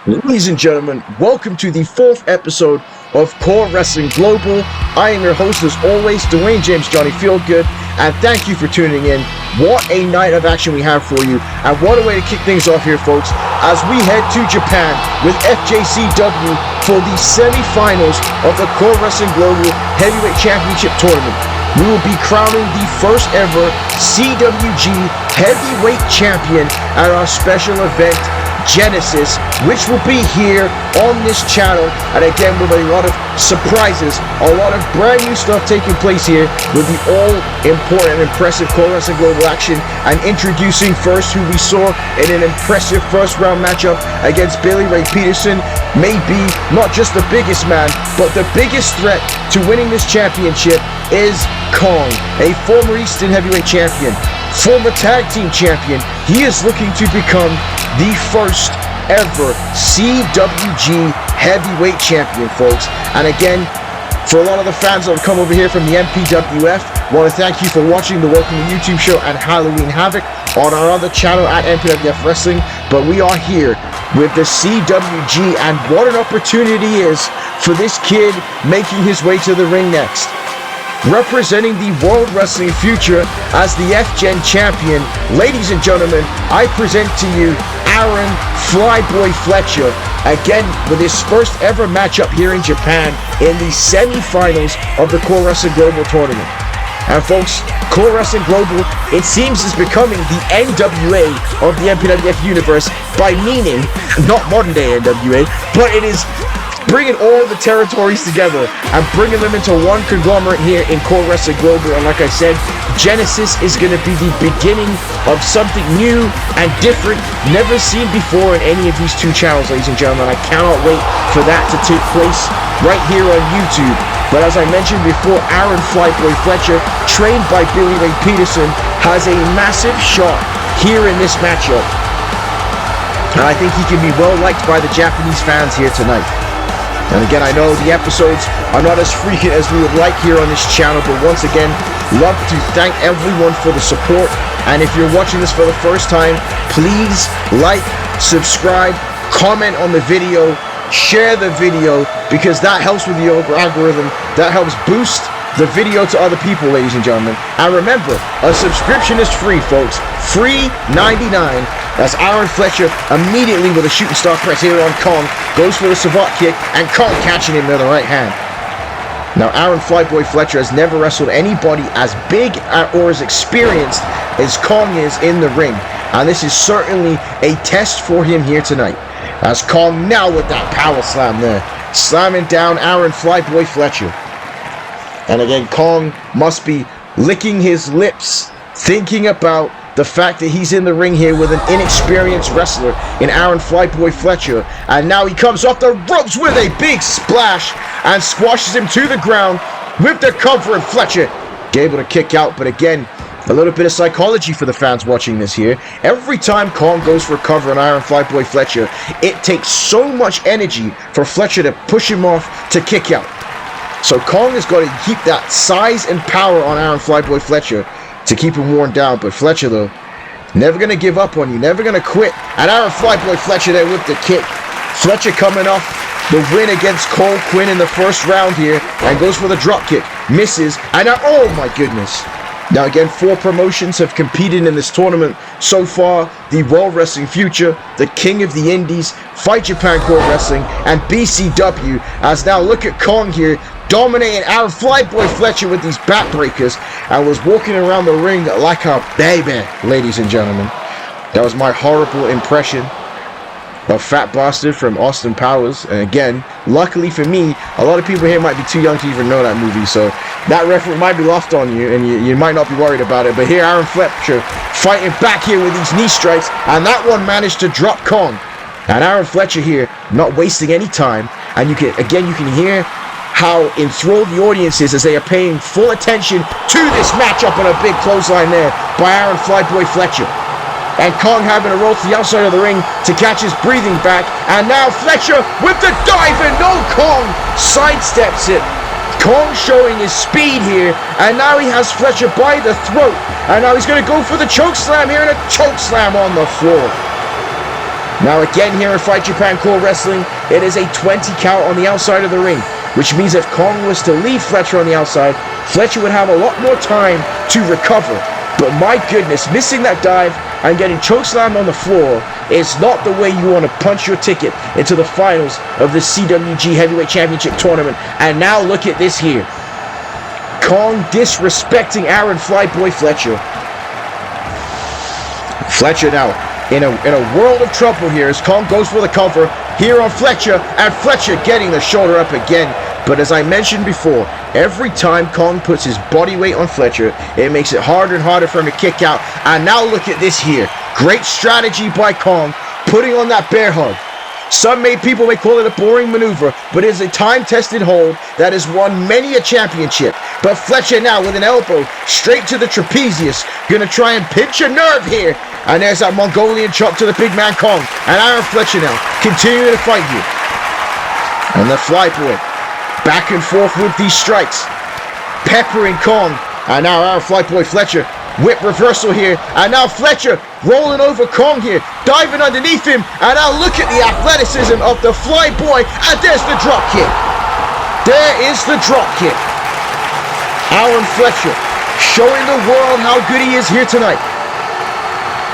Ladies and gentlemen, welcome to the 4th episode of CAW Wrestling Global. I am your host as always, Dwayne James Johnny Feelgood, and thank you for tuning in. What a night of action we have for you, and what a way to kick things off here, folks, as we head to Japan with FJCW for the semi-finals of the CAW Wrestling Global Heavyweight Championship Tournament. We will be crowning the first ever CWG Heavyweight Champion at our special event Genesis, which will be here on this channel, and again with a lot of surprises, a lot of brand new stuff taking place here with the all-important and impressive CAW Wrestling Global action, and introducing first who we saw in an impressive first round matchup against Billy Ray Peterson, maybe not just the biggest man, but the biggest threat to winning this championship is Kong, a former Eastern Heavyweight Champion, former Tag Team Champion. He is looking to become the first ever CWG Heavyweight Champion, folks. And again, for a lot of the fans that have come over here from the MPWF, I want to thank you for watching the Welcome to YouTube show and Halloween Havoc on our other channel at MPWF Wrestling. But we are here with the CWG, and what an opportunity is for this kid making his way to the ring next. Representing the World Wrestling future as the FGen champion, ladies and gentlemen, I present to you Aaron Flyboy Fletcher, again with his first ever matchup here in Japan in the semi-finals of the CAW Wrestling Global tournament. And folks, CAW Wrestling Global, it seems, is becoming the NWA of the MPWF universe, by meaning, not modern day NWA, but it is bringing all the territories together and bringing them into one conglomerate here in CAW Wrestling Global. And like I said, Genesis is going to be the beginning of something new and different, never seen before in any of these two channels, ladies and gentlemen. I cannot wait for that to take place right here on YouTube. But as I mentioned before, Aaron Flyboy Fletcher, trained by Billy Ray Peterson, has a massive shot here in this matchup. And I think he can be well liked by the Japanese fans here tonight. And again, I know the episodes are not as frequent as we would like here on this channel, but once again, love to thank everyone for the support. And if you're watching this for the first time, please like, subscribe, comment on the video, share the video, because that helps with the algorithm. That helps boost the video to other people, ladies and gentlemen. And remember, a subscription is free, folks. Free 99. That's Aaron Fletcher immediately with a shooting star press here on Kong. Goes for the savate kick, and Kong catching him with the right hand. Now, Aaron Flyboy Fletcher has never wrestled anybody as big or as experienced as Kong is in the ring. And this is certainly a test for him here tonight. As Kong now with that power slam there, slamming down Aaron Flyboy Fletcher. And again, Kong must be licking his lips, thinking about the fact that he's in the ring here with an inexperienced wrestler in Aaron Flyboy Fletcher. And now he comes off the ropes with a big splash and squashes him to the ground with the cover, and Fletcher able to kick out. But again, a little bit of psychology for the fans watching this here. Every time Kong goes for a cover on Aaron Flyboy Fletcher, it takes so much energy for Fletcher to push him off to kick out. So Kong has got to keep that size and power on Aaron Flyboy Fletcher to keep him worn down. But Fletcher, though, never going to give up on you, never going to quit. And Aaron Flyboy Fletcher there with the kick. Fletcher coming off the win against Quinn in the first round here, and goes for the drop kick. Misses, and now, oh my goodness. Now again, 4 promotions have competed in this tournament so far. The World Wrestling Future, the King of the Indies, Fight Japan CAW Wrestling, and BCW. As now look at Kong here, dominating Aaron Flyboy Fletcher with these backbreakers, and was walking around the ring like a baby, ladies and gentlemen. That was my horrible impression of Fat Bastard from Austin Powers. And again, luckily for me, a lot of people here might be too young to even know that movie, so that reference might be lost on you, and you might not be worried about it. But here, Aaron Fletcher fighting back here with these knee strikes, and that one managed to drop Kong. And Aaron Fletcher here, not wasting any time, and you can hear how enthralled the audience is as they are paying full attention to this matchup, on a big clothesline there by Aaron Flyboy Fletcher. And Kong having to roll to the outside of the ring to catch his breathing back. And now Fletcher with the dive, and no, Kong sidesteps it. Kong showing his speed here, and now he has Fletcher by the throat. And now he's going to go for the choke slam here, and a choke slam on the floor. Now again here in Fight Japan CAW Wrestling, it is a 20 count on the outside of the ring, which means if Kong was to leave Fletcher on the outside, Fletcher would have a lot more time to recover. But my goodness, missing that dive and getting chokeslammed on the floor is not the way you want to punch your ticket into the finals of the CWG Heavyweight Championship Tournament. And now look at this here. Kong disrespecting Aaron Flyboy Fletcher. Fletcher now in a world of trouble here as Kong goes for the cover here on Fletcher, and Fletcher getting the shoulder up again. But as I mentioned before, every time Kong puts his body weight on Fletcher, it makes it harder and harder for him to kick out. And now look at this here. Great strategy by Kong, putting on that bear hug. Some people may call it a boring maneuver, but it is a time-tested hold that has won many a championship. But Fletcher now with an elbow straight to the trapezius, gonna try and pinch a nerve here. And there's that Mongolian chop to the big man Kong. And Aaron Fletcher now continuing to fight here. And the Flyboy back and forth with these strikes, peppering Kong. And now Aaron Flyboy Fletcher, whip reversal here. And now Fletcher rolling over Kong here, diving underneath him. And now look at the athleticism of the Flyboy. And there's the drop kick. There is the drop kick. Aaron Fletcher showing the world how good he is here tonight.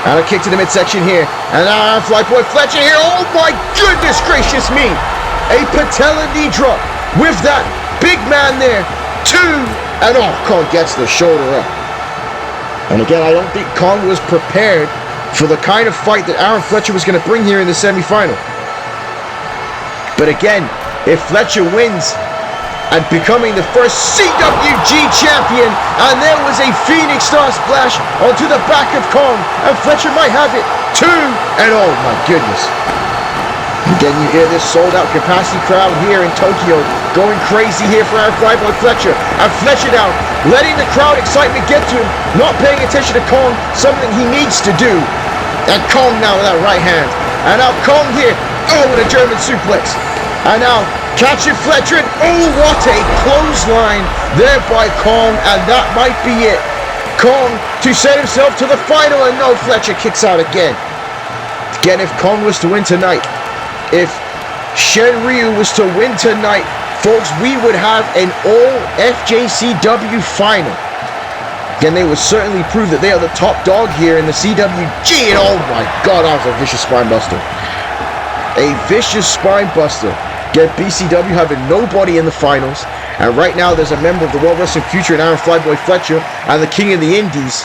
And a kick to the midsection here. And now Aaron Flyboy Fletcher here. Oh my goodness gracious me. A patella knee drop with that big man there. 2. And oh, Kong gets the shoulder up. And again, I don't think Kong was prepared for the kind of fight that Aaron Fletcher was going to bring here in the semifinal. But again, if Fletcher wins and becoming the first CWG champion, and there was a Phoenix Star splash onto the back of Kong, and Fletcher might have it 2. And oh my goodness. Again, you hear this sold-out capacity crowd here in Tokyo going crazy here for our Flyboy Fletcher. And Fletcher now letting the crowd excitement get to him, not paying attention to Kong, something he needs to do. And Kong now with that right hand. And now Kong here, oh, with a German suplex. And now catching Fletcher, and oh, what a clothesline there by Kong, and that might be it. Kong to set himself to the final, and no, Fletcher kicks out again. Again, if Kong was to win tonight, if Shen Ryu was to win tonight, folks, we would have an all FJCW final. Again, they would certainly prove that they are the top dog here in the CWG, and oh my god, that was a vicious spine buster. A vicious spine buster. Get BCW having nobody in the finals, and right now there's a member of the World Wrestling Future in Aaron Flyboy Fletcher and the King of the Indies.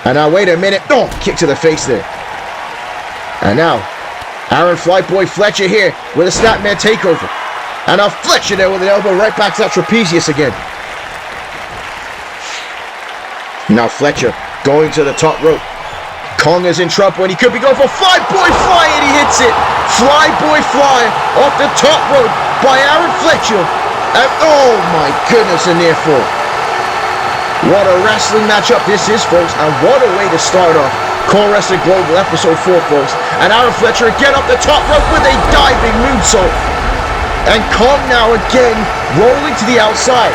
And now wait a minute, oh, kick to the face there. And now Aaron Flyboy Fletcher here with a Snapman takeover. And now Fletcher there with an elbow right back to that trapezius again. Now Fletcher going to the top rope. Kong is in trouble and he could be going for Flyboy Fly, and he hits it. Flyboy Fly off the top rope by Aaron Fletcher. And oh my goodness, a near fall. What a wrestling matchup this is, folks, and what a way to start off CAW Wrestling Global episode 4, folks. And Aaron Fletcher again up the top rope with a diving moonsault. And Kong now again rolling to the outside,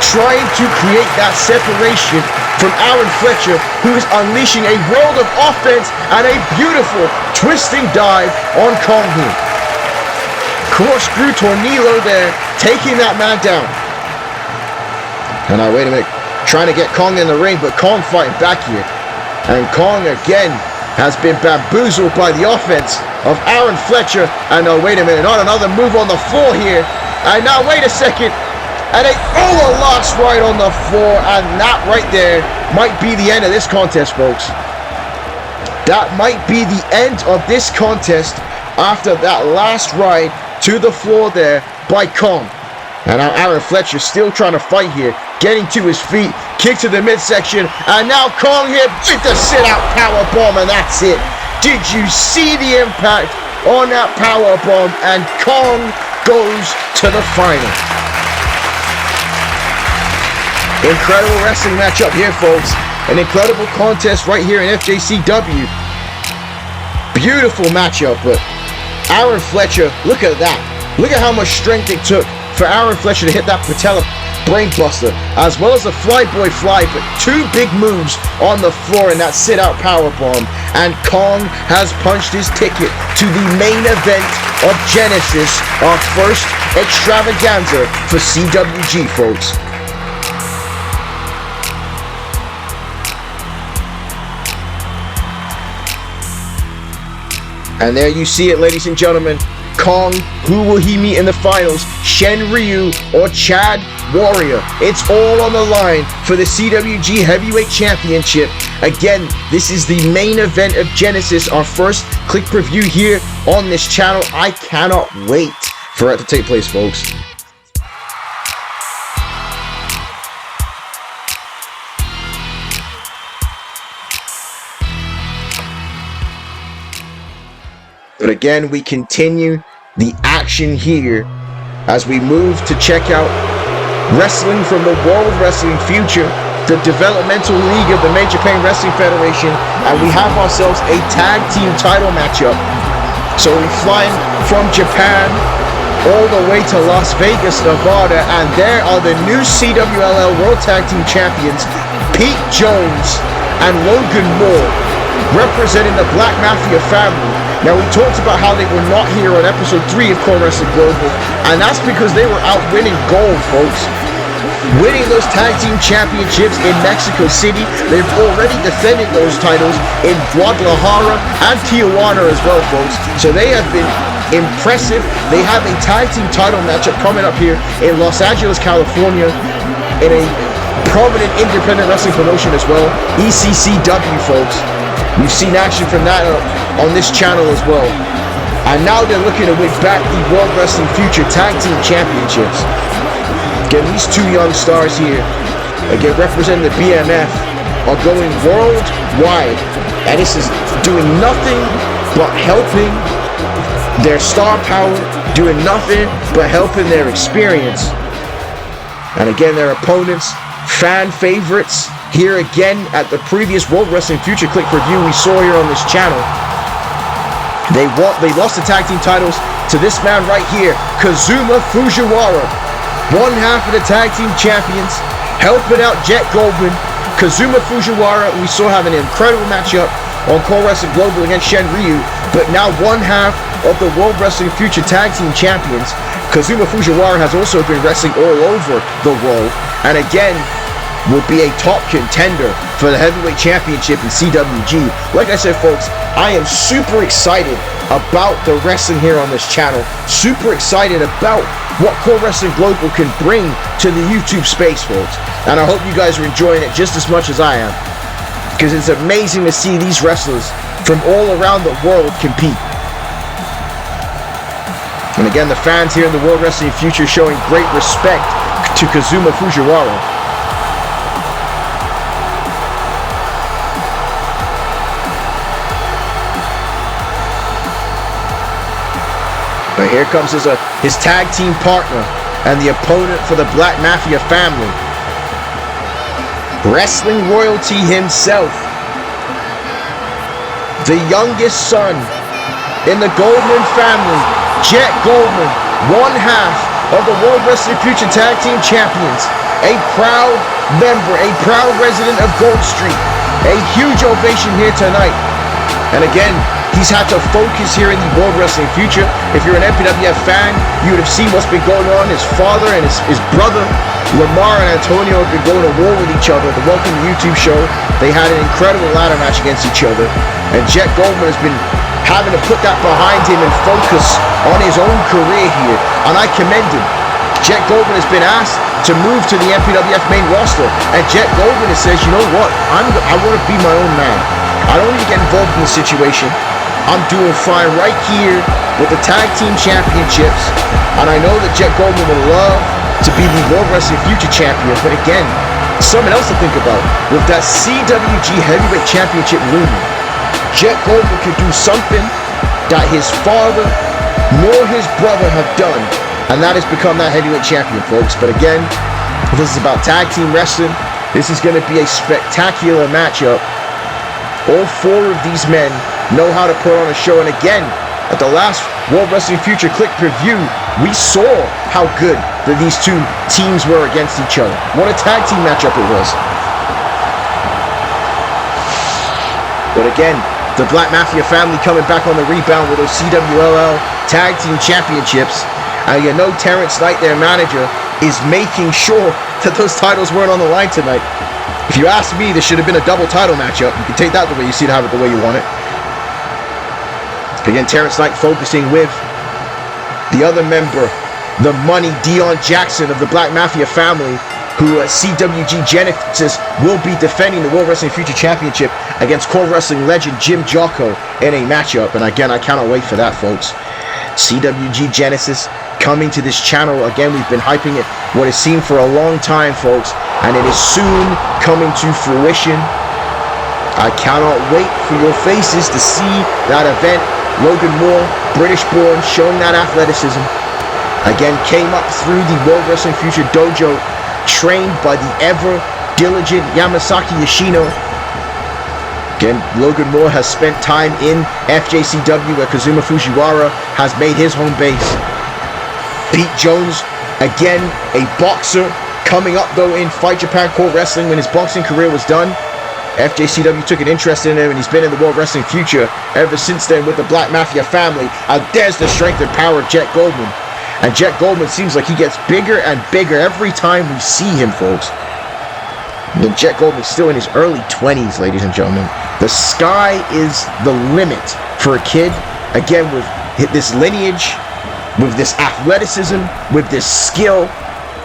trying to create that separation from Aaron Fletcher, who is unleashing a world of offense and a beautiful twisting dive on Kong here. Corkscrew tornillo there, taking that man down. And now wait a minute, trying to get Kong in the ring, but Kong fighting back here. And Kong again has been bamboozled by the offense of Aaron Fletcher. And now wait a minute, not another move on the floor here. And now wait a second. And a last ride on the floor, and that right there might be the end of this contest, folks. That might be the end of this contest after that last ride to the floor there by Kong. And now Aaron Fletcher still trying to fight here, getting to his feet, kick to the midsection, and now Kong here with the sit-out powerbomb, and that's it. Did you see the impact on that powerbomb? And Kong goes to the final. Incredible wrestling matchup here, folks. An incredible contest right here in FJCW. Beautiful matchup, but Aaron Fletcher, look at that. Look at how much strength it took for Aaron Fletcher to hit that patella brainbuster, as well as a Flyboy fly, but 2 big moves on the floor in that sit-out powerbomb. And Kong has punched his ticket to the main event of Genesis, our first extravaganza for CWG, folks. And there you see it, ladies and gentlemen. Kong, who will he meet in the finals? Shen Ryu or Chad Warrior? It's all on the line for the CWG Heavyweight Championship. Again, this is the main event of Genesis, our first click review here on this channel. I cannot wait for it to take place, folks. But again, we continue the action here as we move to check out wrestling from the World Wrestling Future, the developmental league of the Major Japan Wrestling Federation, and we have ourselves a tag team title matchup. So we're flying from Japan all the way to Las Vegas, Nevada, and there are the new CWLL World Tag Team Champions, Pete Jones and Logan Moore, representing the Black Mafia Family. Now, we talked about how they were not here on episode 3 of CAW Wrestling Global, and that's because they were out winning gold, folks. Winning those tag team championships in Mexico City. They've already defended those titles in Guadalajara and Tijuana as well, folks. So they have been impressive. They have a tag team title matchup coming up here in Los Angeles, California, in a prominent independent wrestling promotion as well, ECCW, folks. We've seen action from that on this channel as well. And now they're looking to win back the World Wrestling Future Tag Team Championships. Again, these 2 young stars here, again representing the BMF, are going worldwide. And this is doing nothing but helping their star power, doing nothing but helping their experience. And again, their opponents, fan favorites, here again at the previous World Wrestling Future Click review we saw here on this channel. They lost the tag team titles to this man right here, Kazuma Fujiwara, one half of the tag team champions, helping out Jet Goldman. Kazuma Fujiwara, we saw have an incredible matchup on CAW Wrestling Global against Shen Ryu, but now one half of the World Wrestling Future Tag Team Champions. Kazuma Fujiwara has also been wrestling all over the world, and again, will be a top contender for the Heavyweight Championship in CWG. Like I said, folks, I am super excited about the wrestling here on this channel. Super excited about what CAW Wrestling Global can bring to the YouTube space, folks. And I hope you guys are enjoying it just as much as I am, because it's amazing to see these wrestlers from all around the world compete. And again, the fans here in the World Wrestling Future showing great respect to Kazuma Fujiwara. But here comes his tag team partner and the opponent for the Black Mafia Family. Wrestling royalty himself. The youngest son in the Goldman family, Jet Goldman, one half of the World Wrestling Future Tag Team Champions. A proud member, a proud resident of Gold Street. A huge ovation here tonight. And again, he's had to focus here in the World Wrestling Future. If you're an MPWF fan, you would have seen what's been going on. His father and his brother, Lamar and Antonio, have been going to war with each other. The Welcome to YouTube show, they had an incredible ladder match against each other. And Jet Goldman has been having to put that behind him and focus on his own career here. And I commend him. Jet Goldman has been asked to move to the MPWF main roster. And Jet Goldman says, you know what, I want to be my own man. I don't need to get involved in the situation. I'm doing fine right here with the Tag Team Championships. And I know that Jet Goldman would love to be the World Wrestling Future Champion. But again, something else to think about. With that CWG Heavyweight Championship looming, Jet Goldman could do something that his father nor his brother have done. And that is become that heavyweight champion, folks. But again, this is about tag team wrestling. This is going to be a spectacular matchup. All 4 of these men know how to put on a show. And again, At the last World Wrestling Future Click Preview, we saw how good that these two teams were against each other. What a tag team matchup it was. But again, the Black Mafia Family coming back on the rebound with those CWLL Tag Team Championships. And you know Terrence Knight, their manager, is making sure that those titles weren't on the line tonight. If you ask me, this should have been a double title matchup. You can take that the way you see it, have it the way you want it. Again, Terrence Knight focusing with the other member, the Money, Dion Jackson of the Black Mafia Family, who CWG Genesis will be defending the World Wrestling Future Championship against CAW Wrestling legend Jim Jocko in a matchup. And again, I cannot wait for that, folks. CWG Genesis coming to this channel. Again, we've been hyping it, what is seen for a long time, folks, and it is soon coming to fruition. I cannot wait for your faces to see that event. Logan Moore, British born, showing that athleticism. Again, came up through the World Wrestling Future Dojo, trained by the ever diligent Yamasaki Yoshino. Again, Logan Moore has spent time in FJCW, where Kazuma Fujiwara has made his home base. Pete Jones, again, a boxer, coming up though in Fight Japan Core Wrestling when his boxing career was done. FJCW took an interest in him, and he's been in the World Wrestling Future ever since then with the Black Mafia Family. And there's the strength and power of Jet Goldman. And Jet Goldman seems like he gets bigger and bigger every time we see him, folks. And Jet Goldman's still in his early 20s, ladies and gentlemen. The sky is the limit for a kid, again, with this lineage, with this athleticism, with this skill,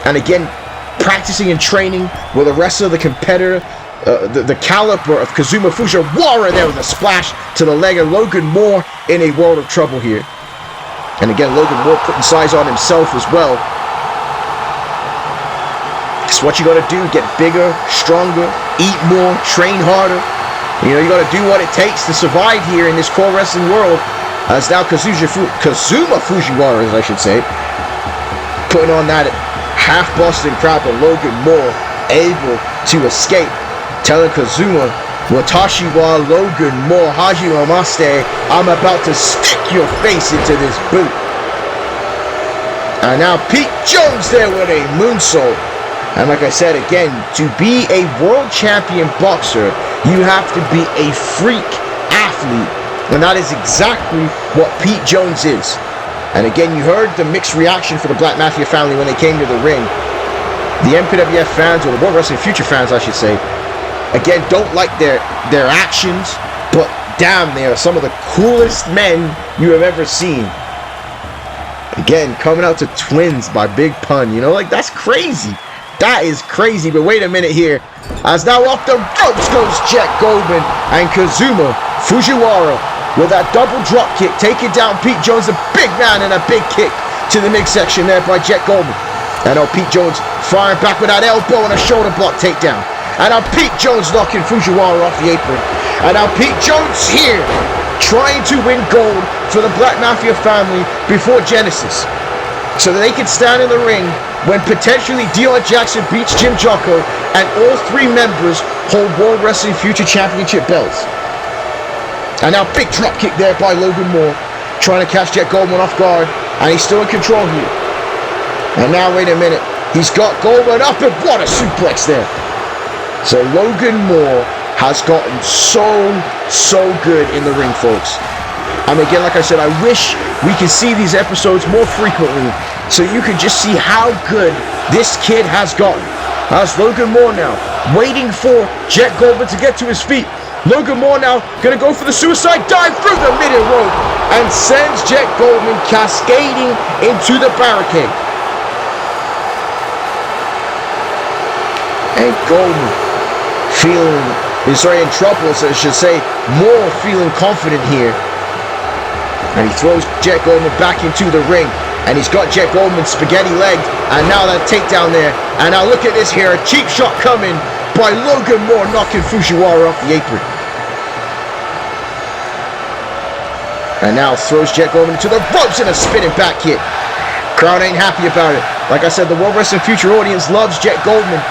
and again, practicing and training with the rest of the competitor. The caliber of Kazuma Fujiwara there with a splash to the leg of Logan Moore in a world of trouble here. And again, Logan Moore putting size on himself as well. It's what you got to do. Get bigger, stronger, eat more, train harder. You know, you got to do what it takes to survive here in this core wrestling world. As now Kazuma Fujiwara, as I should say, putting on that half Boston crab, but Logan Moore able to escape, telling Kazuma, "Watashi wa Logan Moore hajimemashite, I'm about to stick your face into this boot." And now Pete Jones there with a moonsault. And like I said again, to be a world champion boxer, you have to be a freak athlete. And that is exactly what Pete Jones is. And again, you heard the mixed reaction for the Black Mafia Family when they came to the ring. The MPWF fans, or the World Wrestling Future fans, I should say, again, don't like their actions, but damn, they are some of the coolest men you have ever seen. Again, coming out to Twins by Big Pun, you know, like, that's crazy. That is crazy. But wait a minute here, as now off the ropes goes Jet Goldman, and Kazuma Fujiwara with that double drop kick, taking down Pete Jones, a big man, and a big kick to the midsection there by Jet Goldman. And now Pete Jones firing back with that elbow and a shoulder block takedown. And now Pete Jones knocking Fujiwara off the apron. And now Pete Jones here, trying to win gold for the Black Mafia Family before Genesis, so that they can stand in the ring when potentially Dion Jackson beats Jim Jocko and all three members hold World Wrestling Future Championship belts. And now big drop kick there by Logan Moore, trying to catch Jet Goldman off guard, and he's still in control here. And now wait a minute, he's got Goldman up, and what a suplex there. So Logan Moore has gotten so good in the ring, folks. And again, like I said, I wish we could see these episodes more frequently so you can just see how good this kid has gotten. That's Logan Moore now, waiting for Jet Goldman to get to his feet. Logan Moore now going to go for the suicide dive through the middle rope and sends Jet Goldman cascading into the barricade. And Goldman in trouble, so I should say, Moore feeling confident here. And he throws Jet Goldman back into the ring. And he's got Jet Goldman spaghetti legged. And now that takedown there. And now look at this here. A cheap shot coming by Logan Moore, knocking Fujiwara off the apron. And now throws Jet Goldman into the ropes and a spinning back kick. Crowd ain't happy about it. Like I said, the World Wrestling Future audience loves Jet Goldman.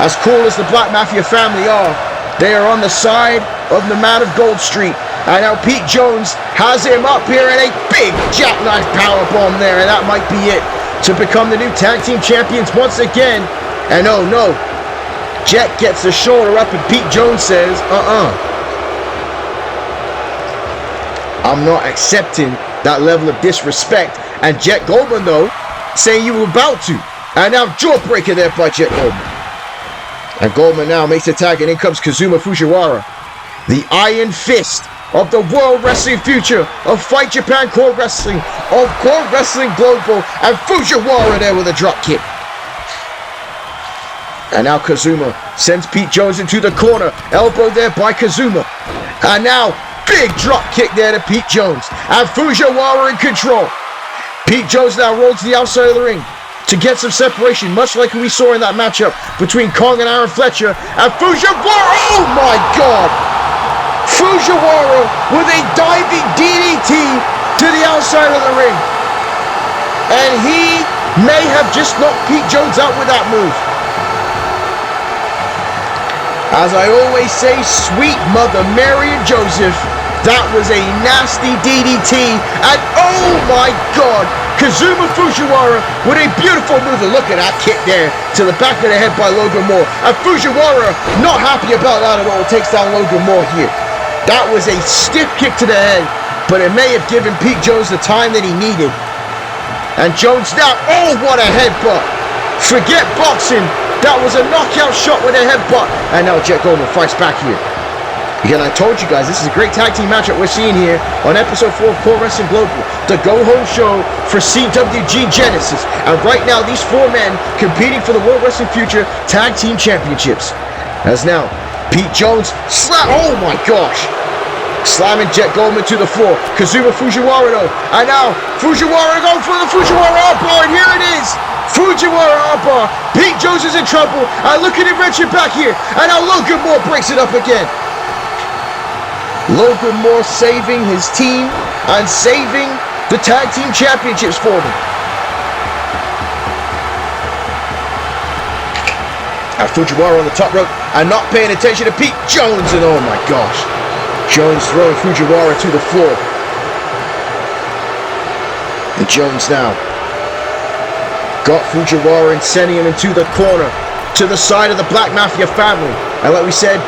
As cool as the Black Mafia Family are, they are on the side of the man of Gold Street. And now Pete Jones has him up here in a big jackknife powerbomb there. And that might be it to become the new tag team champions once again. And oh no, Jet gets the shoulder up and Pete Jones says, I'm not accepting that level of disrespect. And Jet Goldman, though, saying you were about to. And now jawbreaker there by Jet Goldman. And Goldman now makes the tag, and in comes Kazuma Fujiwara. The Iron Fist of the World Wrestling Future, of Fight Japan Core Wrestling, of Core Wrestling Global, and Fujiwara there with a drop kick. And now Kazuma sends Pete Jones into the corner, elbow there by Kazuma. And now big drop kick there to Pete Jones, and Fujiwara in control. Pete Jones now rolls to the outside of the ring to get some separation, much like we saw in that matchup between Kong and Aaron Fletcher. And Fujiwara, oh my God! Fujiwara with a diving DDT to the outside of the ring. And he may have just knocked Pete Jones out with that move. As I always say, sweet Mother Mary and Joseph, that was a nasty DDT. And oh my God, Kazuma Fujiwara with a beautiful move. Look at that kick there to the back of the head by Logan Moore. And Fujiwara not happy about that at all. Takes down Logan Moore here. That was a stiff kick to the head, but it may have given Pete Jones the time that he needed. And Jones now, oh what a headbutt. Forget boxing. That was a knockout shot with a headbutt. And now Jet Goldman fights back here. Again, I told you guys, this is a great tag team matchup we're seeing here on episode 4 of CAW Wrestling Global, the go-home show for CWG Genesis. And right now, these 4 men competing for the World Wrestling Future Tag Team Championships. As now, Pete Jones, oh my gosh, slamming Jet Goldman to the floor. Kazuma Fujiwara though, and now Fujiwara going for the Fujiwara armbar, and here it is. Fujiwara armbar. Pete Jones is in trouble, and look at him wrenching back here. And now Logan Moore breaks it up again. Logan Moore saving his team and saving the tag team championships for them. And Fujiwara on the top rope and not paying attention to Pete Jones, and oh my gosh, Jones throwing Fujiwara to the floor. And Jones now got Fujiwara and sending him into the corner to the side of the Black Mafia family. And like we said,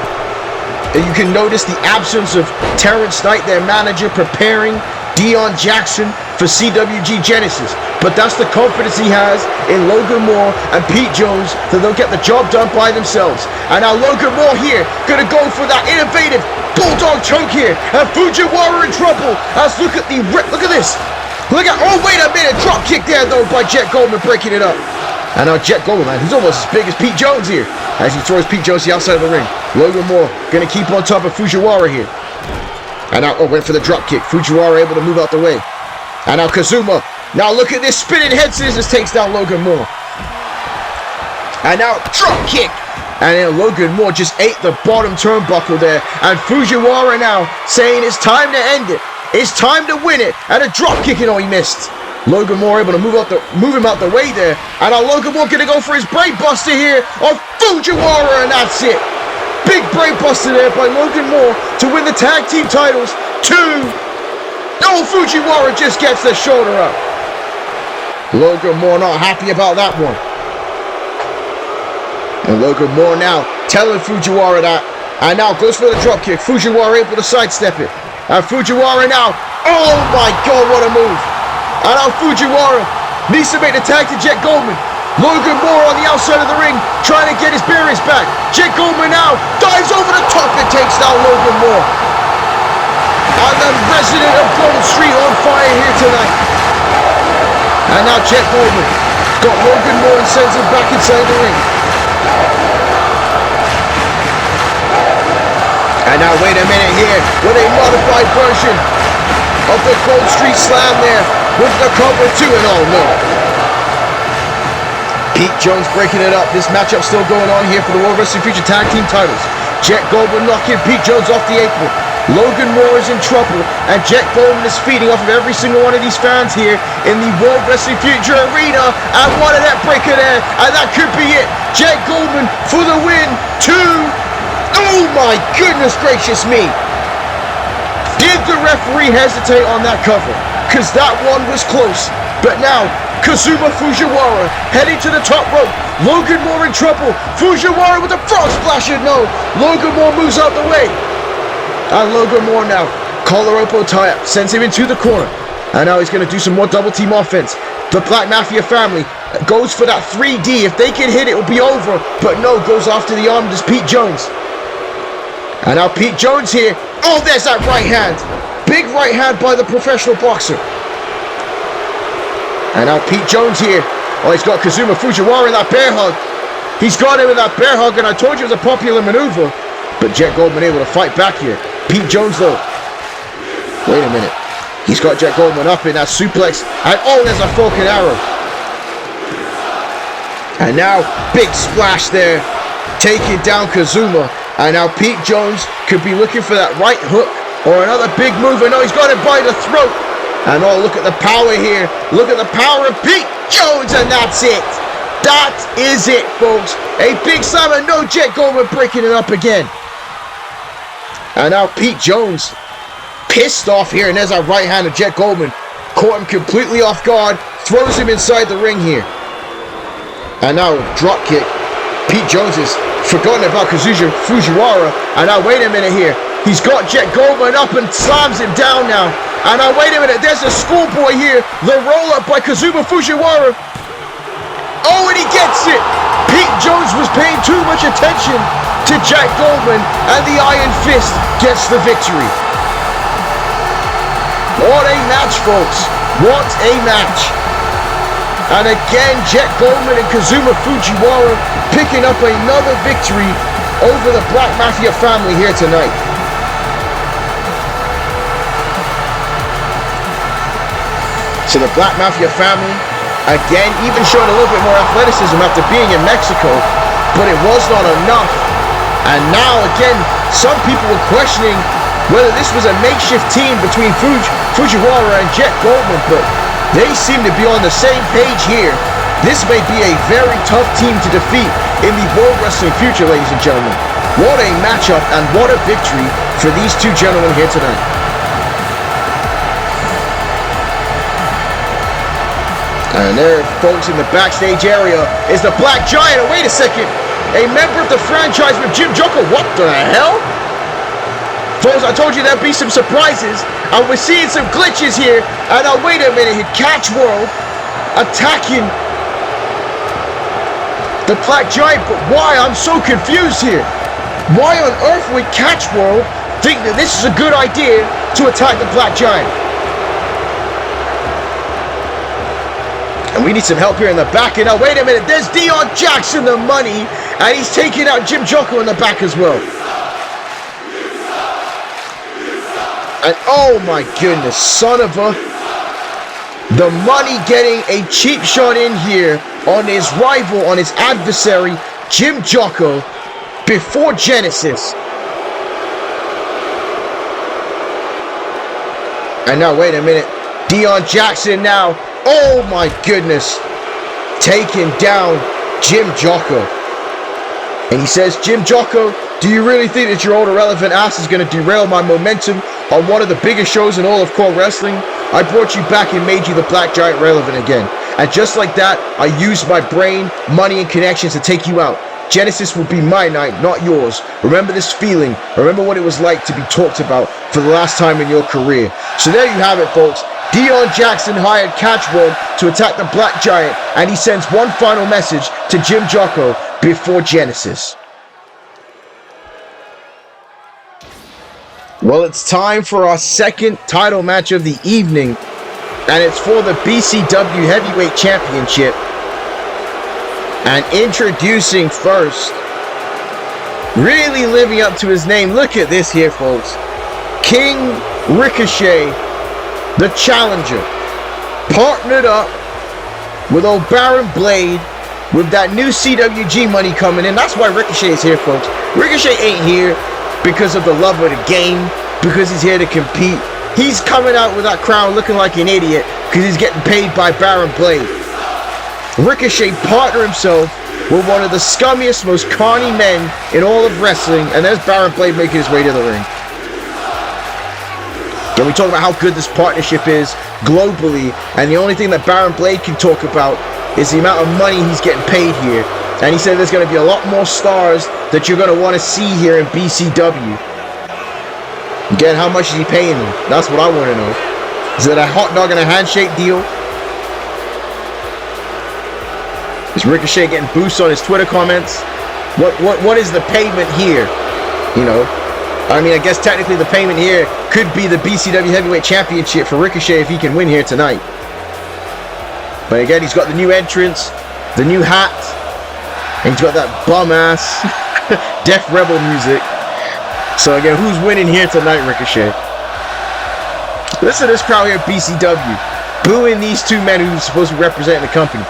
you can notice the absence of Terrence Knight, their manager, preparing Dion Jackson for CWG Genesis. But that's the confidence he has in Logan Moore and Pete Jones that they'll get the job done by themselves. And now Logan Moore here, gonna go for that innovative bulldog choke here. And Fujiwara in trouble. Look at this. Look at, oh wait a minute, drop kick there though by Jet Goldman, breaking it up. And now Jet Goldman, man, he's almost as big as Pete Jones here, as he throws Pete Jones to the outside of the ring. Logan Moore gonna keep on top of Fujiwara here. And now, went for the drop kick. Fujiwara able to move out the way. And now Kazuma. Now look at this spinning head scissors, takes down Logan Moore. And now drop kick. And then Logan Moore just ate the bottom turnbuckle there. And Fujiwara now saying it's time to end it. It's time to win it. And a drop kick, and oh, he missed. Logan Moore able to move him out the way there. And now Logan Moore gonna go for his brain buster here on Fujiwara, and that's it. Big brain buster there by Logan Moore to win the tag team titles. 2. No, Fujiwara just gets the shoulder up. Logan Moore not happy about that one. And Logan Moore now telling Fujiwara that. And now goes for the drop kick. Fujiwara able to sidestep it. And Fujiwara now. Oh my God, what a move. And now Fujiwara needs to make the tag to Jet Goldman. Logan Moore on the outside of the ring, trying to get his bearings back. Jet Goldman now dives over the top and takes down Logan Moore. And the resident of Gold Street on fire here tonight. And now Jet Goldman got Logan Moore and sends him back inside the ring. And now wait a minute here with a modified version of the Gold Street Slam there with the cover 2, and oh no. Pete Jones breaking it up. This matchup still going on here for the World Wrestling Future Tag Team Titles. Jet Goldman knocking Pete Jones off the apron. Logan Moore is in trouble, and Jet Goldman is feeding off of every single one of these fans here in the World Wrestling Future Arena. And what a net breaker there, and that could be it. Jet Goldman for the win. 2. Oh my goodness gracious me! Did the referee hesitate on that cover? Because that one was close. But now, Kazuma Fujiwara heading to the top rope. Logan Moore in trouble. Fujiwara with a frog splasher. No, Logan Moore moves out the way. And Logan Moore now, collar elbow tie up, sends him into the corner. And now he's going to do some more double team offense. The Black Mafia family goes for that 3D. If they can hit it, it'll be over. But no, goes after the arm. There's Pete Jones. And now Pete Jones here. Oh, there's that right hand. Big right hand by the professional boxer. And now Pete Jones here. Oh, he's got Kazuma Fujiwara in that bear hug. He's got him in that bear hug, and I told you it was a popular maneuver. But Jet Goldman able to fight back here. Pete Jones, though. Wait a minute. He's got Jet Goldman up in that suplex. And oh, there's a Falcon Arrow. And now, big splash there. Taking down Kazuma. And now Pete Jones could be looking for that right hook or another big move. And no, he's got him by the throat. And oh, look at the power here. Look at the power of Pete Jones. And that's it. That is it, folks. A big slam and no, Jet Goldman breaking it up again. And now Pete Jones pissed off here. And there's a right hand of Jet Goldman. Caught him completely off guard. Throws him inside the ring here. And now drop kick. Pete Jones is forgotten about Kazuma Fujiwara. And now wait a minute here. He's got Jet Goldman up and slams him down now. And now wait a minute. There's a schoolboy here. The roll up by Kazuma Fujiwara. Oh, and he gets it. Pete Jones was paying too much attention to Jet Goldman. And the Iron Fist gets the victory. What a match, folks. What a match. And again, Jet Goldman and Kazuma Fujiwara picking up another victory over the Black Mafia family here tonight. So the Black Mafia family, again, even showing a little bit more athleticism after being in Mexico, but it was not enough. And now, again, some people were questioning whether this was a makeshift team between Fujiwara and Jet Goldman, but they seem to be on the same page here. This may be a very tough team to defeat in the World Wrestling future, ladies and gentlemen. What a matchup and what a victory for these two gentlemen here tonight. And there, folks, in the backstage area is the Black Giant. Oh, wait a second. A member of the franchise with Jim Jocko. What the hell? Folks, I told you there'd be some surprises, and we're seeing some glitches here. And now, wait a minute here. Catch World attacking the Black Giant, but why? I'm so confused here. Why on earth would Catch World think that this is a good idea to attack the Black Giant? And we need some help here in the back. And now, wait a minute. There's Deion Jackson, the money, and he's taking out Jim Jocko in the back as well. And oh my goodness, son of a... The money getting a cheap shot in here on his rival, on his adversary, Jim Jocko, before Genesis. And now, wait a minute. Deion Jackson now, oh my goodness, taking down Jim Jocko. And he says, Jim Jocko, do you really think that your old irrelevant ass is going to derail my momentum on one of the biggest shows in all of CAW Wrestling? I brought you back and made you the Black Giant relevant again. And just like that, I used my brain, money, and connections to take you out. Genesis will be my night, not yours. Remember this feeling. Remember what it was like to be talked about for the last time in your career. So there you have it, folks. Deion Jackson hired Catch World to attack the Black Giant, and he sends one final message to Jim Jocko before Genesis. Well, it's time for our second title match of the evening, and it's for the BCW Heavyweight Championship. And introducing first, really living up to his name, look at this here, folks. King Ricochet, the challenger, partnered up with old Baron Blade with that new CWG money coming in. That's why Ricochet is here, folks. Ricochet ain't here because of the love of the game, because he's here to compete. He's coming out with that crown looking like an idiot because he's getting paid by Baron Blade. Ricochet partnered himself with one of the scummiest, most carny men in all of wrestling. And there's Baron Blade making his way to the ring. And we talk about how good this partnership is globally, and the only thing that Baron Blade can talk about is the amount of money he's getting paid here. And he said there's going to be a lot more stars that you're going to want to see here in BCW. Again, how much is he paying them? That's what I want to know. Is it a hot dog and a handshake deal? Is Ricochet getting boosts on his Twitter comments? What is the payment here? You know, I mean, I guess technically the payment here could be the BCW Heavyweight Championship for Ricochet if he can win here tonight. But again, he's got the new entrance, the new hat, and he's got that bum-ass Death Rebel music. So again, who's winning here tonight, Ricochet? Listen to this crowd here at BCW, booing these two men who's supposed to be representing the company.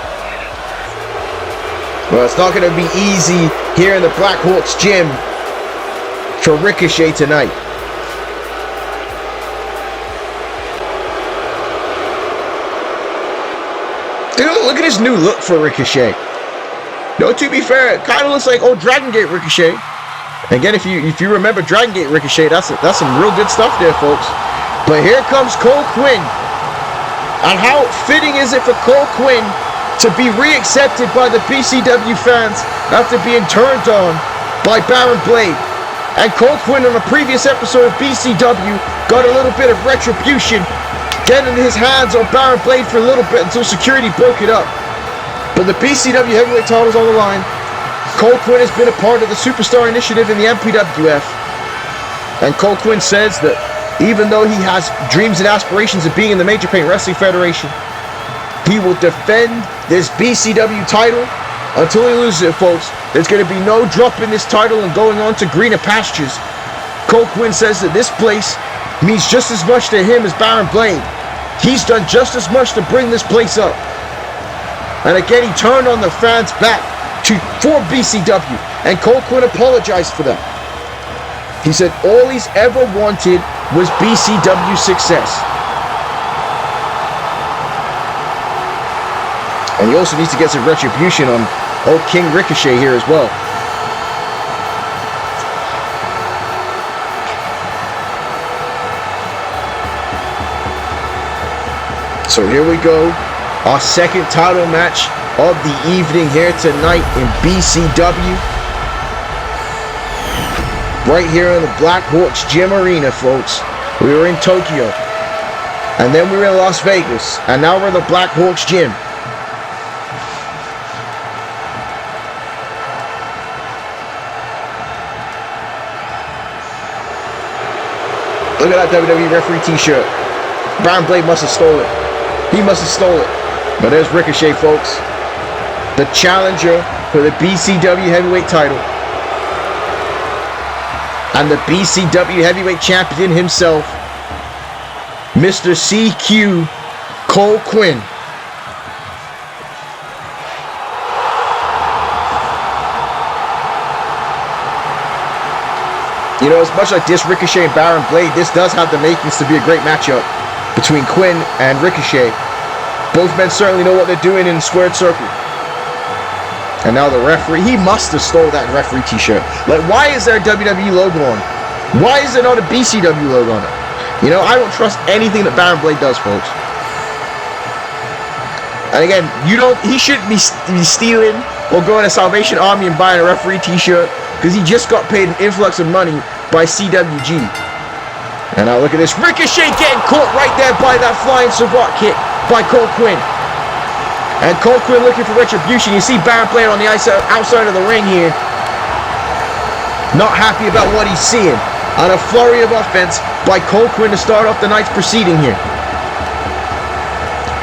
Well, it's not going to be easy here in the Black Hawks gym for Ricochet tonight. Dude, look at his new look for Ricochet. No, to be fair, it kind of looks like old Dragon Gate Ricochet. Again, if you remember Dragon Gate Ricochet, that's some real good stuff there, folks. But here comes Cole Quinn. And how fitting is it for Cole Quinn to be re-accepted by the BCW fans after being turned on by Baron Blade? And Cole Quinn on a previous episode of BCW got a little bit of retribution, getting his hands on Baron Blade for a little bit until security broke it up. But the BCW Heavyweight title's on the line. Cole Quinn has been a part of the Superstar Initiative in the MPWF. And Cole Quinn says that even though he has dreams and aspirations of being in the Major Pain Wrestling Federation, he will defend this BCW title until he loses it, folks. There's going to be no dropping this title and going on to greener pastures. Cole Quinn says that this place means just as much to him as Baron Blade. He's done just as much to bring this place up. And again, he turned on the fans back for BCW, and Cole Quinn apologized for that. He said all he's ever wanted was BCW success. And he also needs to get some retribution on old King Ricochet here as well. So here we go. Our second title match of the evening here tonight in BCW. Right here in the Black Hawks Gym Arena, folks. We were in Tokyo. And then we were in Las Vegas. And now we're in the Black Hawks Gym. Look at that WWE referee t-shirt. Baron Blade must have stole it. He must have stole it. But there's Ricochet, folks. The challenger for the BCW Heavyweight title. And the BCW Heavyweight Champion himself, Mr. CQ Cole Quinn. You know, as much like this Ricochet and Baron Blade, this does have the makings to be a great matchup between Quinn and Ricochet. Both men certainly know what they're doing in the squared circle. And now the referee, he must have stole that referee t-shirt. Like, why is there a WWE logo on it? Why is there not a BCW logo on it? You know, I don't trust anything that Baron Blade does, folks. And again, he shouldn't be stealing or going to Salvation Army and buying a referee t-shirt, because he just got paid an influx of money by CWG. And now look at this. Ricochet getting caught right there by that flying Savate kick by Cole Quinn. And Cole Quinn looking for retribution. You see Baron Blade on the outside of the ring here. Not happy about what he's seeing. On a flurry of offense by Cole Quinn to start off the night's proceeding here.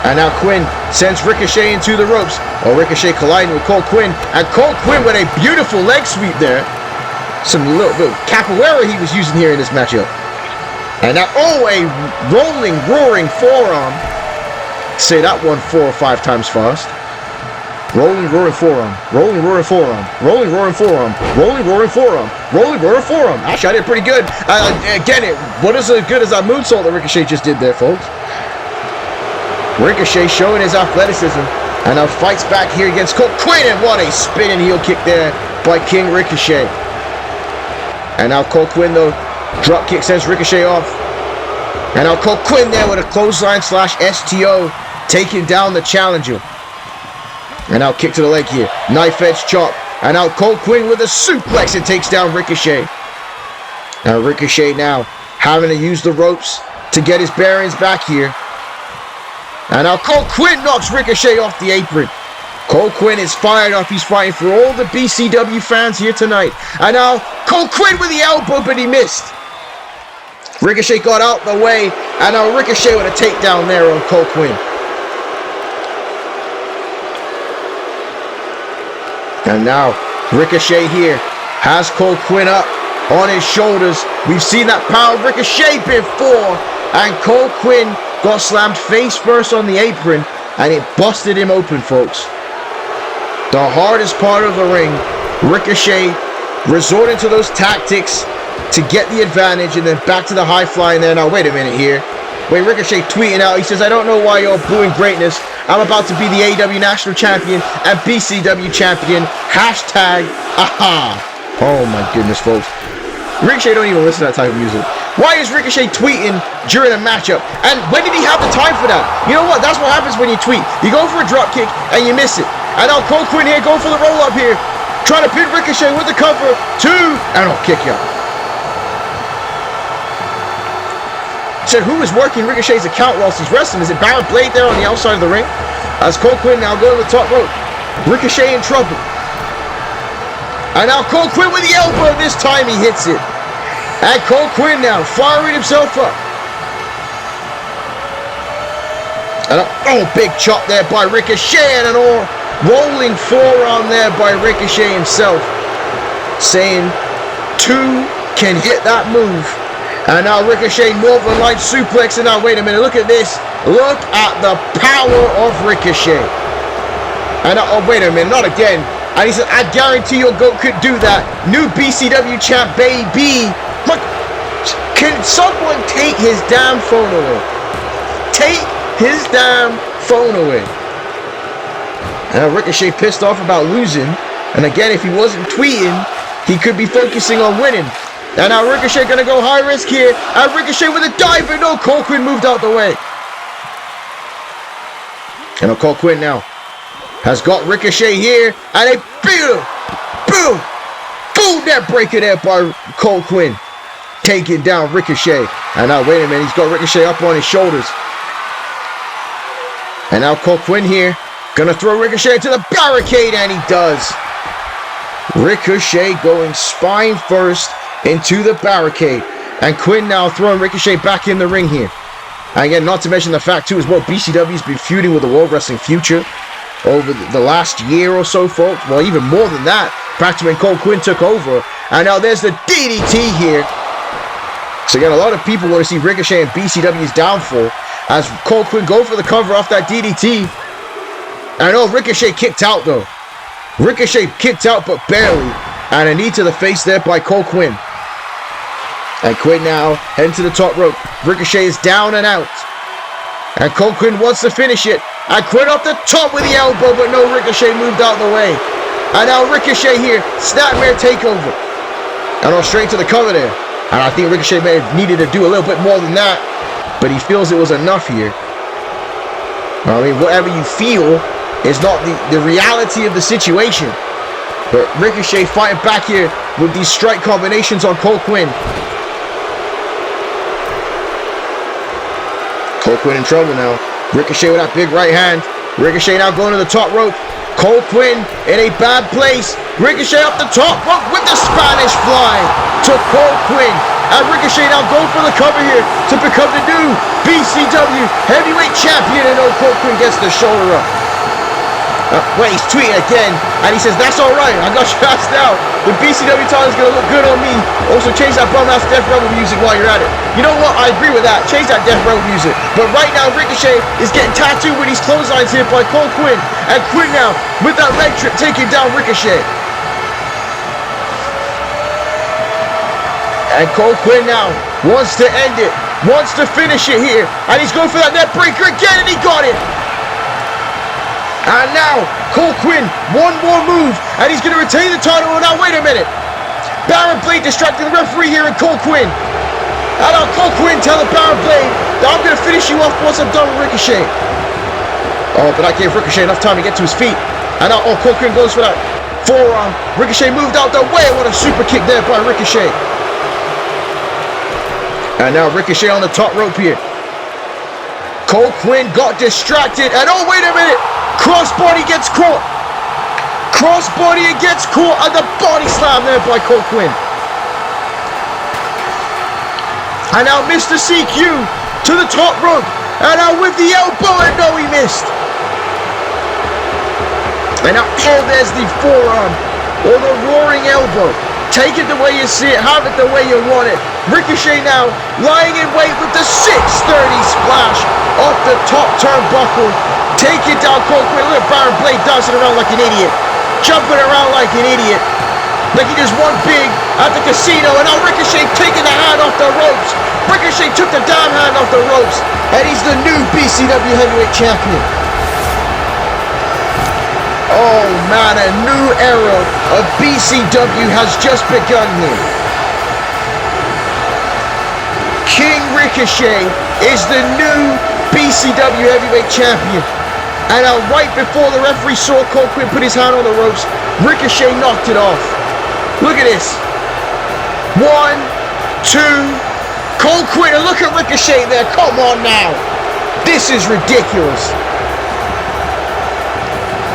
And now Quinn sends Ricochet into the ropes. Or Ricochet colliding with Cole Quinn. And Cole Quinn with a beautiful leg sweep there. Some little capoeira he was using here in this matchup. And now, oh, a rolling, roaring forearm. Say that one 4 or 5 times fast. Rolling, roaring forearm. Rolling, roaring forearm. Rolling, roaring forearm. Rolling, roaring forearm. Rolling, roaring forearm. Actually, I did pretty good. Again, what is as good as that moonsault that Ricochet just did there, folks? Ricochet showing his athleticism And now fights back here against Quinn, and what a spinning heel kick there by King Ricochet. And now Quinn, though, drop kick sends Ricochet off. And now Quinn there with a clothesline / STO, taking down the challenger. And now kick to the leg here, knife edge chop. And now Quinn with a suplex and takes down Ricochet. Now Ricochet now having to use the ropes to get his bearings back here. And now Quinn knocks Ricochet off the apron. Quinn is fired up. He's fighting for all the BCW fans here tonight. And now Quinn with the elbow, but he missed. Ricochet got out the way. And now Ricochet with a takedown there on Quinn. And now Ricochet here has Quinn up on his shoulders. We've seen that power of Ricochet before. And Quinn got slammed face first on the apron, and it busted him open, folks. The hardest part of the ring, Ricochet resorting to those tactics to get the advantage, and then back to the high flying there. Now, wait a minute here. Wait, Ricochet tweeting out, he says, I don't know why you're booing greatness. I'm about to be the AEW National Champion and BCW Champion. Hashtag, aha. Oh my goodness, folks. Ricochet don't even listen to that type of music. Why is Ricochet tweeting during a matchup? And when did he have the time for that? You know what? That's what happens when you tweet. You go for a drop kick and you miss it. And now Quinn here going for the roll up here. Trying to pin Ricochet with the cover. 2. And I'll kick you out. Said who is working Ricochet's account whilst he's wrestling? Is it Baron Blade there on the outside of the ring? As Quinn now going to the top rope. Ricochet in trouble. And now Quinn with the elbow. This time he hits it. And Quinn now firing himself up. And big chop there by Ricochet, and an rolling forearm there by Ricochet himself, saying 2 can hit that move. And now Ricochet Northern Light suplex. And now wait a minute, look at this. Look at the power of Ricochet. And wait a minute, not again. And he said, I guarantee your GOAT could do that. New BCW champ, baby. Look, can someone take his damn phone away? Take his damn phone away. And Ricochet pissed off about losing. And again, if he wasn't tweeting, he could be focusing on winning. And now Ricochet gonna go high risk here. And Ricochet with a dive, but no, Quinn moved out the way. And Quinn now has got Ricochet here, and a boom, net breaker there by Quinn, taking down Ricochet. And now wait a minute, he's got Ricochet up on his shoulders. And now Quinn here, gonna throw Ricochet into the barricade, and he does. Ricochet going spine first into the barricade, and Quinn now throwing Ricochet back in the ring here. And again, not to mention the fact too as well, BCW's been feuding with the World Wrestling Future over the last year or so, folks. Well, even more than that, practically when Quinn took over. And now there's the DDT here. So again, a lot of people want to see Ricochet and BCW's downfall as Quinn go for the cover off that DDT. And Ricochet kicked out though. Ricochet kicked out, but barely. And a knee to the face there by Quinn. And Quinn now heading to the top rope. Ricochet is down and out. And Quinn wants to finish it. And Quinn off the top with the elbow, but no, Ricochet moved out the way. And now Ricochet here, snapmare takeover. And straight to the cover there. And I think Ricochet may have needed to do a little bit more than that, but he feels it was enough here. I mean, whatever you feel is not the reality of the situation. But Ricochet fighting back here with these strike combinations on Quinn. Quinn in trouble now. Ricochet with that big right hand. Ricochet now going to the top rope. Quinn in a bad place. Ricochet up the top rope with the Spanish fly to Quinn. And Ricochet now going for the cover here to become the new BCW Heavyweight Champion. And Quinn gets the shoulder up. Wait, he's tweeting again, and he says, that's alright, I got you asked out. The BCW title is going to look good on me. Also, change that bum-ass Death Rebel music while you're at it. You know what? I agree with that. Change that Death Rebel music. But right now, Ricochet is getting tattooed with these clotheslines here by Quinn. And Quinn now, with that leg trip, taking down Ricochet. And Quinn now wants to end it, wants to finish it here. And he's going for that net breaker again, and he got it. And now, Cole Quinn, one more move, and he's going to retain the title. Now, wait a minute. Baron Blade distracting the referee here, and Cole Quinn. And now Cole Quinn telling Baron Blade that I'm going to finish you off once I'm done with Ricochet. Oh, but I gave Ricochet enough time to get to his feet. And now, Cole Quinn goes for that forearm. Ricochet moved out the way. What a super kick there by Ricochet. And now Ricochet on the top rope here. Cole Quinn got distracted. And oh, wait a minute. Crossbody gets caught. Crossbody gets caught. And the body slam there by Cole Quinn. And now Mr. CQ to the top rope. And now with the elbow. And no, he missed. And now, oh, there's the forearm. Or the roaring elbow. Take it the way you see it. Have it the way you want it. Ricochet now lying in wait with the 630 splash off the top turnbuckle. Take it down, Cole Quinn. Look at Baron Blade dancing around like an idiot. Jumping around like an idiot. Like he just won big at the casino. And now Ricochet taking the hand off the ropes. Ricochet took the damn hand off the ropes. And he's the new BCW Heavyweight Champion. Oh man, a new era of BCW has just begun here. King Ricochet is the new BCW Heavyweight Champion. And now right before the referee saw Cole Quinn put his hand on the ropes, Ricochet knocked it off. Look at this. 1, 2, Cole Quinn, and look at Ricochet there. Come on now. This is ridiculous.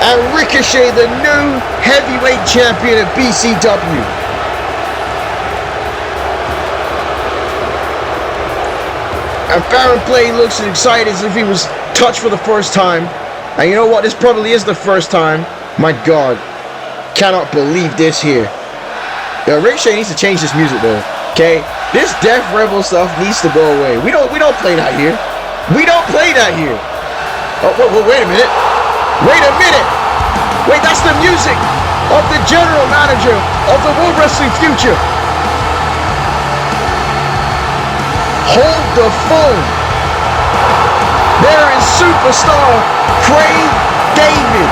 And Ricochet, the new heavyweight champion of BCW. And Baron Blade looks as excited as if he was touched for the first time. And you know what? This probably is the first time. My God. Cannot believe this here. Ricochet needs to change this music though. Okay? This Death Rebel stuff needs to go away. We don't play that here. We don't play that here. Oh, wait a minute. Wait a minute! Wait, that's the music of the general manager of the World Wrestling Future. Hold the phone. There is superstar Craig David.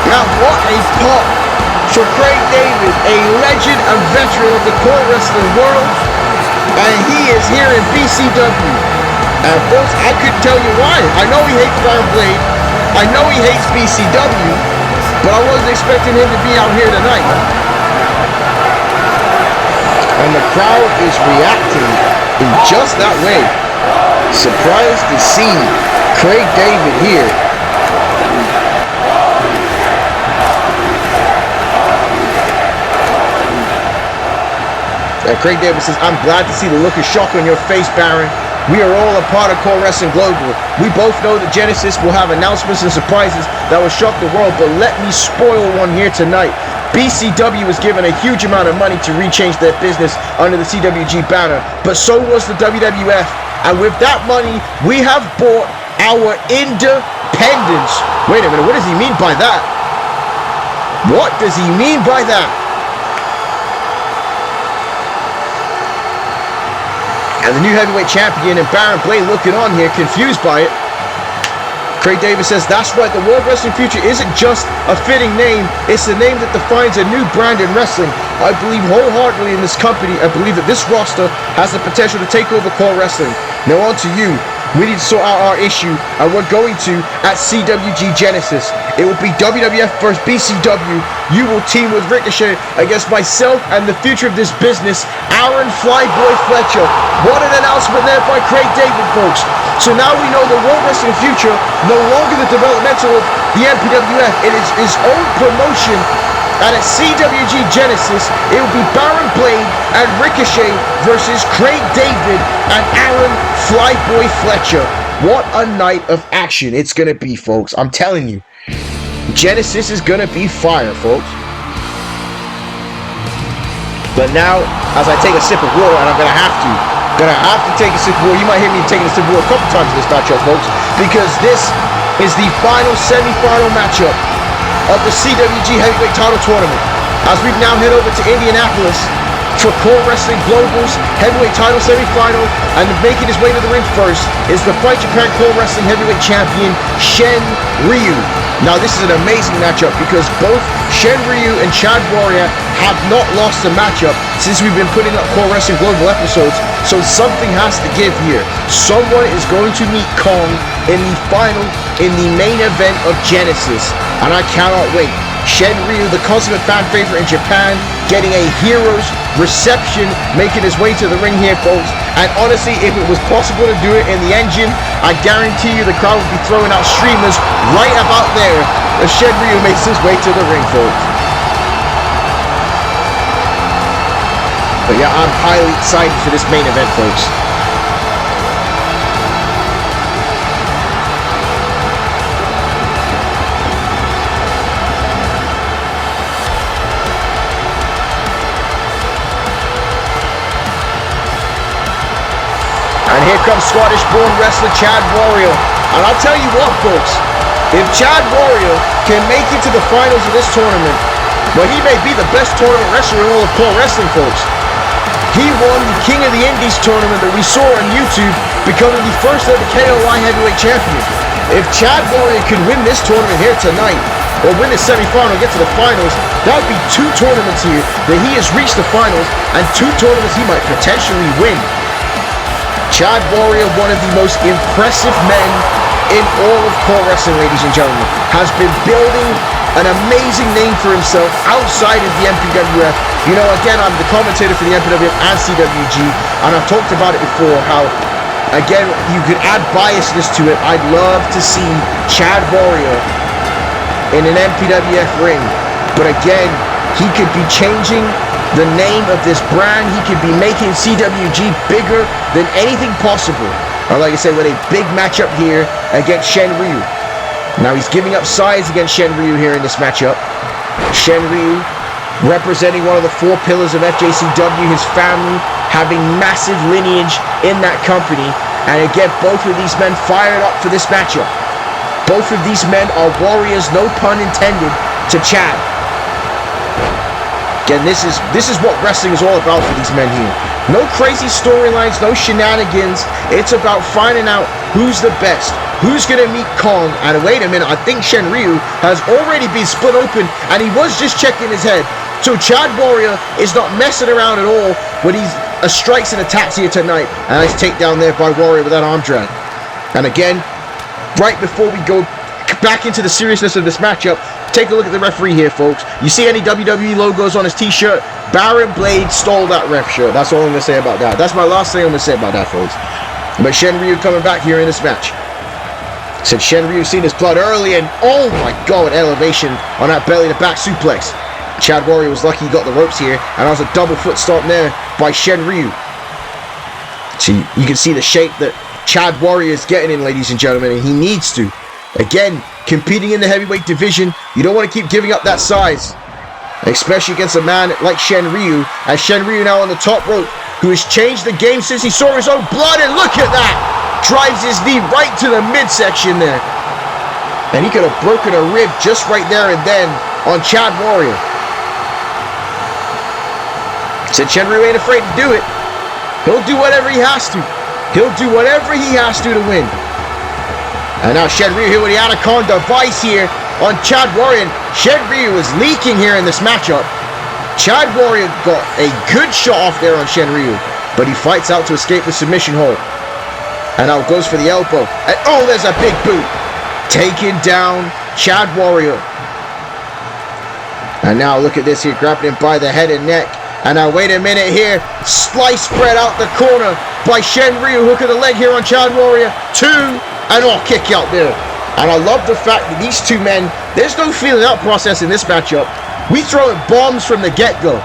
Now what a pop for Craig David, a legend and veteran of the core wrestling world. And he is here in BCW. And folks, I couldn't tell you why. I know he hates Baron Blade. I know he hates BCW. But I wasn't expecting him to be out here tonight. And the crowd is reacting in just that way. Surprised to see Craig David here. And Craig David says, I'm glad to see the look of shock on your face, Baron. We are all a part of CAW Wrestling Global. We both know that Genesis will have announcements and surprises that will shock the world, but let me spoil one here tonight. BCW was given a huge amount of money to rechange their business under the CWG banner, but so was the WWF. And with that money, we have bought our independence. Wait a minute, what does he mean by that? What does he mean by that? And the new heavyweight champion and Baron Blade looking on here, confused by it. Craig Davis says, that's right, the World Wrestling Future isn't just a fitting name, it's the name that defines a new brand in wrestling. I believe wholeheartedly in this company. I believe that this roster has the potential to take over CAW Wrestling. Now on to you. We need to sort out our issue, and we're going to at CWG Genesis. It will be WWF versus BCW. You will team with Ricochet against myself and the future of this business, Aaron Flyboy Fletcher. What an announcement there by Craig David, folks. So now we know the World Wrestling Future, no longer the developmental of the MPWF. It is his own promotion. And at CWG Genesis, it will be Baron Blade and Ricochet versus Craig David and Aaron Flyboy Fletcher. What a night of action it's going to be, folks. I'm telling you. Genesis is going to be fire, folks. But now, as I take a sip of water, and I'm going to have to take a sip of water. You might hear me taking a sip of water a couple times in this matchup, folks, because this is the final semi-final matchup of the CWG Heavyweight Title Tournament. As we now head over to Indianapolis for CAW Wrestling Global's Heavyweight Title Semi-Final, and making his way to the ring first is the Fight Japan CAW Wrestling Heavyweight Champion, Shen Ryu. Now this is an amazing matchup because both Shen Ryu and Chad Warrior have not lost a matchup since we've been putting up CAW Wrestling Global episodes, so something has to give here. Someone is going to meet Kong in the final, in the main event of Genesis, and I cannot wait. Shen Ryu, the consummate fan favorite in Japan, getting a hero's reception, making his way to the ring here, folks. And honestly, if it was possible to do it in the engine, I guarantee you the crowd would be throwing out streamers right about there as Shen Ryu makes his way to the ring, folks. But yeah, I'm highly excited for this main event, folks. And here comes Scottish-born wrestler Chad Warrior. And I'll tell you what, folks, if Chad Warrior can make it to the finals of this tournament, well, he may be the best tournament wrestler in all of CAW Wrestling, folks. He won the King of the Indies tournament that we saw on YouTube, becoming the first ever KOI Heavyweight Champion. If Chad Warrior can win this tournament here tonight, or win the semi-final and get to the finals, that would be 2 tournaments here that he has reached the finals, and 2 tournaments he might potentially win. Chad Warrior, one of the most impressive men in all of CAW Wrestling, ladies and gentlemen, has been building an amazing name for himself outside of the MPWF. You know, again, I'm the commentator for the MPWF and CWG, and I've talked about it before, how, again, you could add biasness to it. I'd love to see Chad Warrior in an MPWF ring, but again, he could be changing the name of this brand. He could be making CWG bigger than anything possible. Or like I said, with a big matchup here against Shen Ryu. Now he's giving up size against Shen Ryu here in this matchup. Shen Ryu representing one of the 4 pillars of FJCW, his family, having massive lineage in that company. And again, both of these men fired up for this matchup. Both of these men are warriors, no pun intended, to Chad. Again, this is what wrestling is all about for these men here. No crazy storylines, no shenanigans. It's about finding out who's the best, who's going to meet Kong. And wait a minute, I think Shen Ryu has already been split open, and he was just checking his head. So Chad Warrior is not messing around at all when he strikes and attacks here tonight. And nice takedown there by Warrior with that arm drag. And again, right before we go back into the seriousness of this matchup, take a look at the referee here, folks. You see any WWE logos on his t-shirt? Baron Blade stole that ref shirt. That's all I'm going to say about that. That's my last thing I'm going to say about that, folks. But Shen Ryu coming back here in this match. Said Shen Ryu seen his blood early, and oh my god, elevation on that belly to back suplex. Chad Warrior was lucky he got the ropes here, and that was a double foot stomp there by Shen Ryu. So you can see the shape that Chad Warrior is getting in, ladies and gentlemen, and he needs to. Again, competing in the heavyweight division, you don't want to keep giving up that size, especially against a man like Shen Ryu. As Shen Ryu now on the top rope, who has changed the game since he saw his own blood, and look at that! Drives his knee right to the midsection there. And he could have broken a rib just right there and then on Chad Warrior. Said Shen Ryu ain't afraid to do it. He'll do whatever he has to. He'll do whatever he has to win. And now Shen Ryu here with the Anaconda Vice here on Chad Warrior. Shen Ryu is leaking here in this matchup. Chad Warrior got a good shot off there on Shen Ryu, but he fights out to escape the submission hold. And now goes for the elbow. And oh, there's a big boot. Taking down Chad Warrior. And now look at this here, grabbing him by the head and neck. And now wait a minute here. Slice spread out the corner by Shen Ryu. Hook of the leg here on Chad Warrior. 2. And oh, kick out there. And I love the fact that these two men, there's no feeling out process in this matchup. We throwing bombs from the get-go.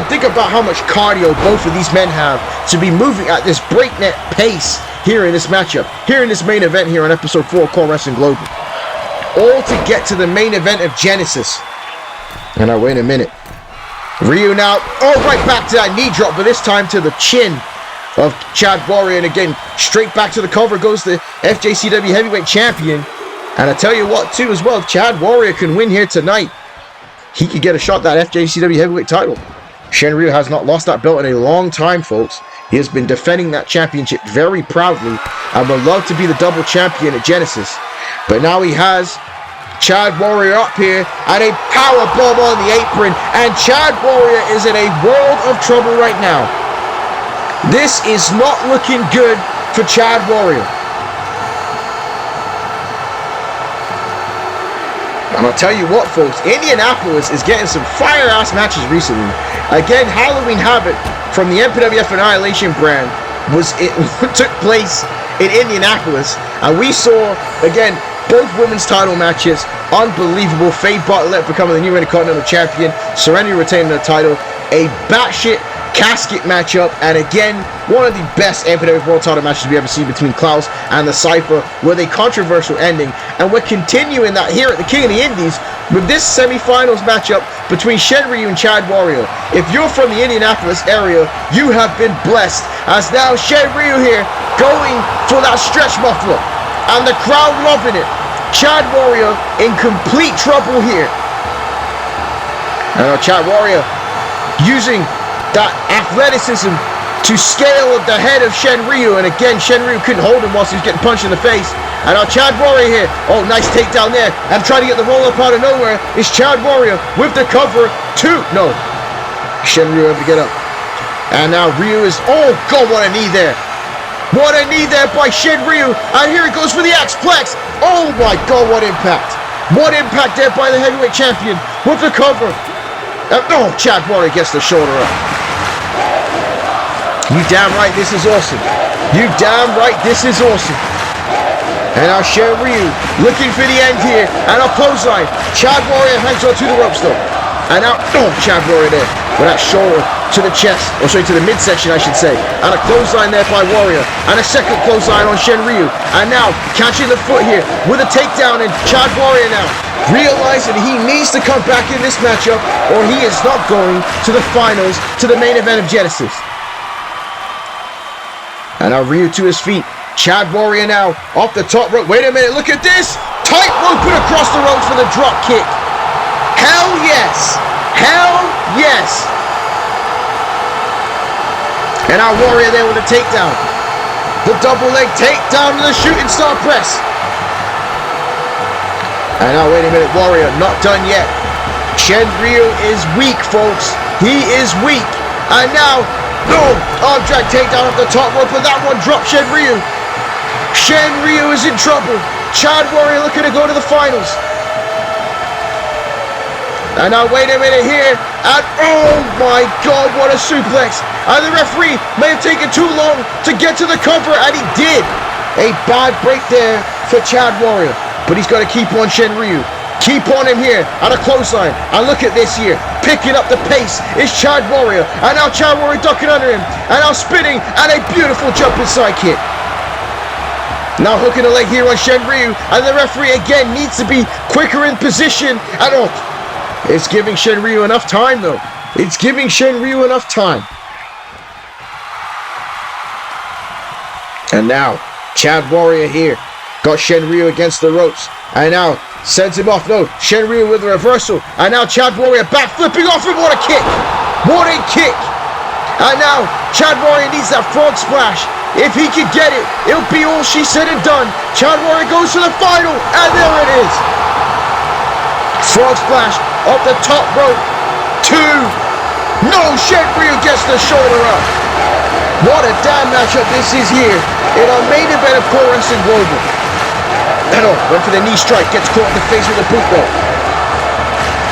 Think about how much cardio both of these men have to be moving at this breakneck pace here in this matchup, here in this main event here on episode 4 of CAW Wrestling Global. All to get to the main event of Genesis. And now wait a minute. Ryu now, oh, right back to that knee drop, but this time to the chin of Chad Warrior, and again, straight back to the cover goes the FJCW Heavyweight Champion. And I tell you what, too, as well, if Chad Warrior can win here tonight, he could get a shot at that FJCW Heavyweight title. Shen Ryu has not lost that belt in a long time, folks. He has been defending that championship very proudly and would love to be the double champion at Genesis. But now he has Chad Warrior up here and a power bomb on the apron, and Chad Warrior is in a world of trouble right now. This is not looking good for Chad Warrior. And I'll tell you what, folks, Indianapolis is getting some fire-ass matches recently. Again, Halloween Havoc from the MPWF Annihilation brand took place in Indianapolis, and we saw, again, both women's title matches. Unbelievable. Faye Bartlett becoming the new Intercontinental Champion, Serenity retaining the title, a batshit casket matchup, and again, one of the best MPWF World Title matches we ever seen between Klaus and the Cypher, with a controversial ending. And we're continuing that here at the King of the Indies with this semi-finals matchup between Shen Ryu and Chad Warrior. If you're from the Indianapolis area, you have been blessed, as now Shen Ryu here going for that stretch muffler, and the crowd loving it. Chad Warrior in complete trouble here. And Chad Warrior using that athleticism to scale at the head of Shen Ryu, and again Shen Ryu couldn't hold him whilst he was getting punched in the face. And now Chad Warrior here, oh, nice takedown there, and trying to get the roll up out of nowhere is Chad Warrior with the cover. Shen Ryu able to get up, and now Ryu is, oh god, what a knee there. What a knee there by Shen Ryu, and here he goes for the X-Plex. Oh my god, what impact. What impact there by the heavyweight champion with the cover. Oh, Chad Warrior gets the shoulder up. You damn right this is awesome. You damn right this is awesome. And now Shen Ryu looking for the end here, and a clothesline. Chad Warrior hangs on to the ropes though. And now, oh, Chad Warrior there with that shoulder to the chest, or sorry, to the midsection I should say. And a clothesline there by Warrior, and a second clothesline on Shen Ryu. And now catching the foot here with a takedown, and Chad Warrior now realizing he needs to come back in this matchup, or he is not going to the finals, to the main event of Genesis. And now Ryu to his feet. Chad Warrior now off the top rope. Wait a minute, look at this. Tight rope put across the ropes for the drop kick. Hell yes. Hell yes. And now Warrior there with a takedown. The double leg takedown to the shooting star press. And now wait a minute, Warrior not done yet. Shen Ryu is weak, folks. He is weak. And now, boom, arm drag takedown off the top rope, and that one dropped Shen Ryu. Shen Ryu is in trouble. Chad Warrior looking to go to the finals. And now wait a minute here, and oh my god, what a suplex. And the referee may have taken too long to get to the cover, and he did. A bad break there for Chad Warrior, but he's got to keep on Shen Ryu. Keep on him here, and a clothesline. And look at this here, picking up the pace is Chad Warrior. And now Chad Warrior ducking under him, and now spinning, and a beautiful jumping side kick. Now hooking a leg here on Shen Ryu, and the referee again needs to be quicker in position. And oh, it's giving Shen Ryu enough time though. It's giving Shen Ryu enough time. And now, Chad Warrior here. Got Shen Ryu against the ropes. And now, sends him off. No, Shen Ryu with a reversal. And now Chad Warrior back flipping off him. What a kick. What a kick. And now, Chad Warrior needs that frog splash. If he could get it, it'll be all she said and done. Chad Warrior goes to the final. And there it is. Frog splash off the top rope. 2. No, Shen Ryu gets the shoulder up. What a damn matchup this is here in our main event of CAW Wrestling Global. And oh, went for the knee strike, gets caught in the face with a boot though.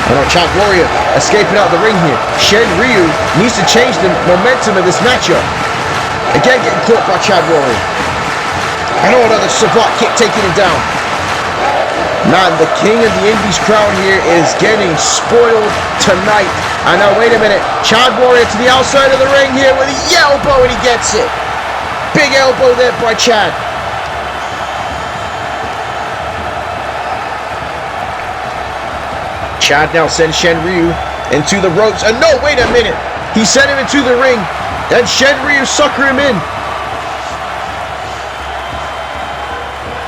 And oh, Chad Warrior escaping out of the ring here. Shen Ryu needs to change the momentum of this matchup. Again getting caught by Chad Warrior. And oh, another savate kick taking him down. Man, the King of the Indies crowd here is getting spoiled tonight. And now wait a minute, Chad Warrior to the outside of the ring here with a elbow, and he gets it. Big elbow there by Chad. Chad now sends Shen Ryu into the ropes, and no, wait a minute, he sent him into the ring, and Shen Ryu sucker him in.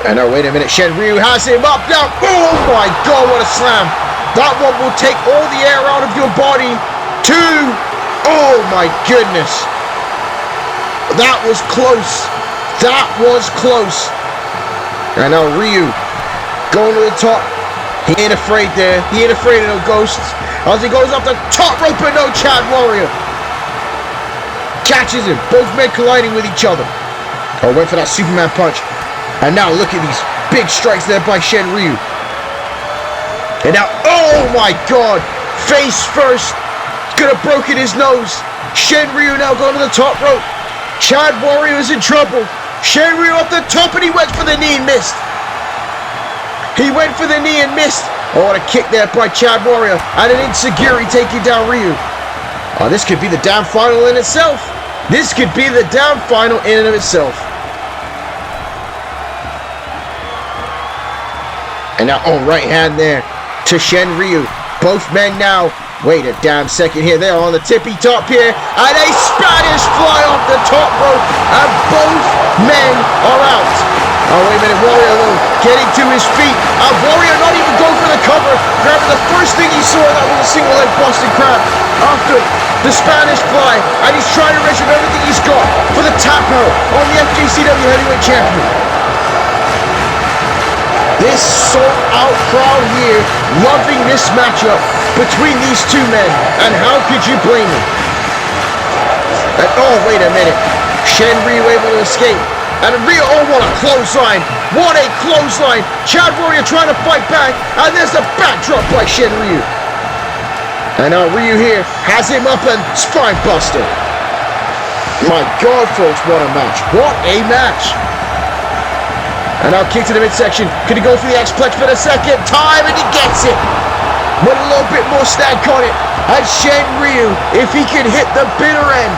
And now wait a minute, Shen Ryu has him up now. Oh my god, what a slam. That one will take all the air out of your body. 2. Oh my goodness. That was close. That was close. And now Ryu going to the top. He ain't afraid there. He ain't afraid of no ghosts. As he goes up the top rope, but no, Chad Warrior catches him. Both men colliding with each other. Oh, went for that Superman punch. And now look at these big strikes there by Shen Ryu. And now, oh my God, face first. Could have broken his nose. Shen Ryu now going to the top rope. Chad Warrior is in trouble. Shen Ryu up the top, and he went for the knee and missed. He went for the knee and missed. Oh, what a kick there by Chad Warrior. And an enziguri taking down Ryu. Oh, this could be the damn final in itself. This could be the damn final in and of itself. And now, oh, right hand there to Shen Ryu. Both men now. Wait a damn second here. They're on the tippy top here. And a Spanish fly off the top rope. And both men are out. Oh, wait a minute. Warrior, though, getting to his feet. And Warrior not even going for the cover. Grabbing the first thing he saw, that was a single leg Boston Crab. After the Spanish fly. And he's trying to reserve everything he's got for the tap out on the CWG Heavyweight Champion. This sold-out crowd here loving this matchup between these two men, and how could you blame them? And, oh, wait a minute. Shen Ryu able to escape. And Ryu, oh, what a clothesline. What a clothesline. Chad Warrior trying to fight back, and there's the backdrop by Shen Ryu. And now Ryu here has him up and spine buster. My God, folks, what a match. What a match. And now kick to the midsection. Could he go for the X-Plex for the second time? And he gets it. With a little bit more stank on it. And Shen Ryu, if he can hit the bitter end,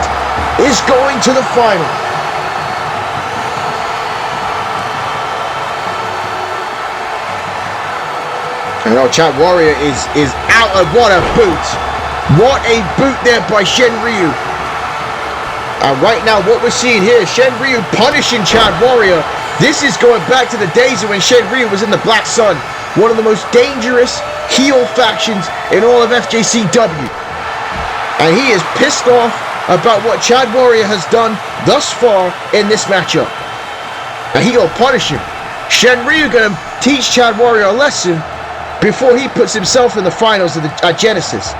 is going to the final. And now Chad Warrior is out of what a boot. What a boot there by Shen Ryu. And right now what we're seeing here is Shen Ryu punishing Chad Warrior. This is going back to the days of when Shen Ryu was in the Black Sun, one of the most dangerous heel factions in all of FJCW. And he is pissed off about what Chad Warrior has done thus far in this matchup. And he gonna punish him. Shen Ryu gonna teach Chad Warrior a lesson before he puts himself in the finals of the Genesis.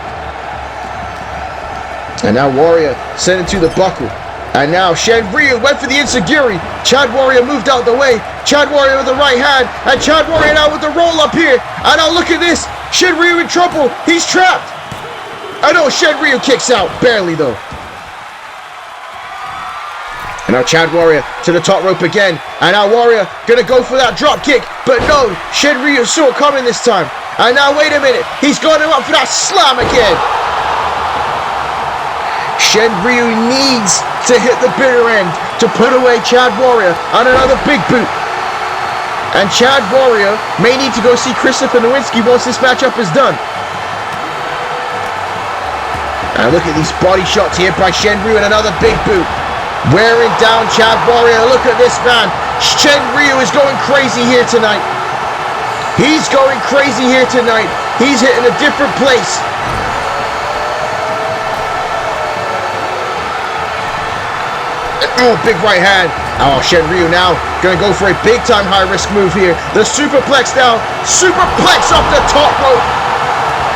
And now Warrior sent him to the buckle. And now Shen Ryu went for the enziguri. Chad Warrior moved out the way. Chad Warrior with the right hand. And Chad Warrior now with the roll up here. And now look at this. Shen Ryu in trouble. He's trapped. I know Shen Ryu kicks out. Barely though. And now Chad Warrior to the top rope again. And now Warrior gonna go for that drop kick. But no, Shen Ryu saw it coming this time. And now wait a minute. He's got him up for that slam again. Shen Ryu needs to hit the bitter end to put away Chad Warrior on another big boot. And Chad Warrior may need to go see Christopher Nowinski once this matchup is done. And look at these body shots here by Shen Ryu and another big boot. Wearing down Chad Warrior. Look at this man. Shen Ryu is going crazy here tonight. He's going crazy here tonight. He's hitting a different place. Oh, big right hand. Oh, Shen Ryu now gonna go for a big time high risk move here. The superplex now. Superplex off the top rope.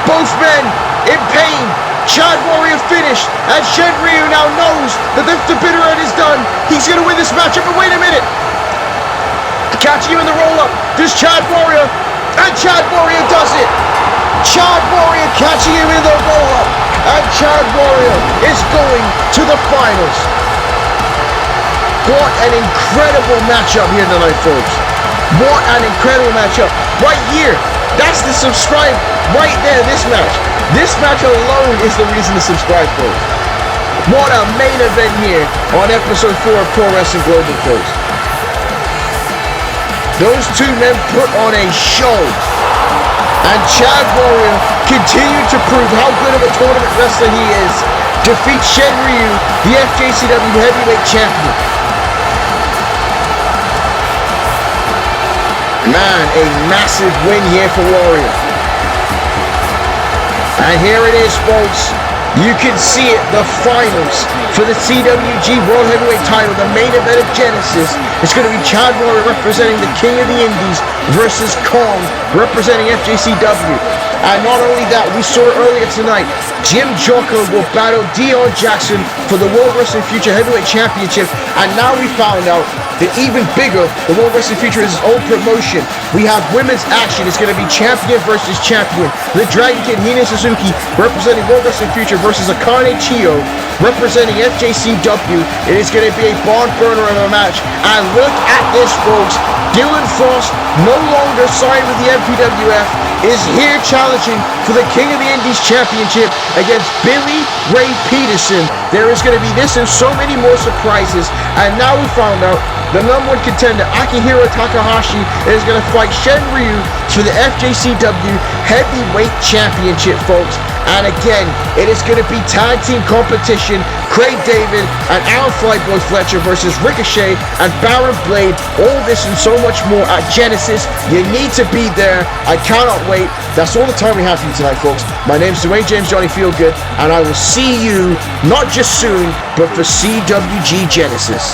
Both men in pain. Chad Warrior finished. And Shen Ryu now knows that the bitter end is done. He's gonna win this matchup. But wait a minute. Catching him in the roll up. There's Chad Warrior. And Chad Warrior does it. Chad Warrior catching him in the roll up. And Chad Warrior is going to the finals. What an incredible matchup here tonight, folks. What an incredible matchup. Right here. That's the subscribe right there, this match. This match alone is the reason to subscribe, folks. What a main event here on episode 4 of CAW Wrestling Global, folks. Those two men put on a show. And Chad Warrior continued to prove how good of a tournament wrestler he is. Defeat Shen Ryu, the FJCW Heavyweight Champion. Man, a massive win here for Warrior. And here it is, folks. You can see it, the finals for the CWG World Heavyweight Title, the main event of Genesis. It's going to be Chad Warrior representing the King of the Indies versus Kong representing FJCW. And not only that, we saw it earlier tonight, Jim Jocko will battle Dion Jackson for the World Wrestling Future Heavyweight Championship. And now we found out that even bigger, the World Wrestling Future is its own promotion. We have women's action. It's going to be champion versus champion. The Dragon Kid Hina Suzuki representing World Wrestling Future versus Akane Chiyo representing FJCW. It is going to be a barn burner of a match. And look at this, folks. Dylan Frost, no longer signed with the MPWF, is here challenging for the King of the Indies Championship against Billy Ray Peterson. There is going to be this and so many more surprises. And now we found out the number one contender, Akihiro Takahashi, is going to fight Shen Ryu for the FJCW Heavyweight Championship, folks. And again, it is going to be tag team competition. Craig David and Alan Flyboy Fletcher versus Ricochet and Baron Blade. All this and so much more at Genesis. You need to be there. I cannot wait. That's all the time we have for you tonight, folks. My name's Dwayne James Johnny Feelgood, and I will see you not just soon, but for CWG Genesis.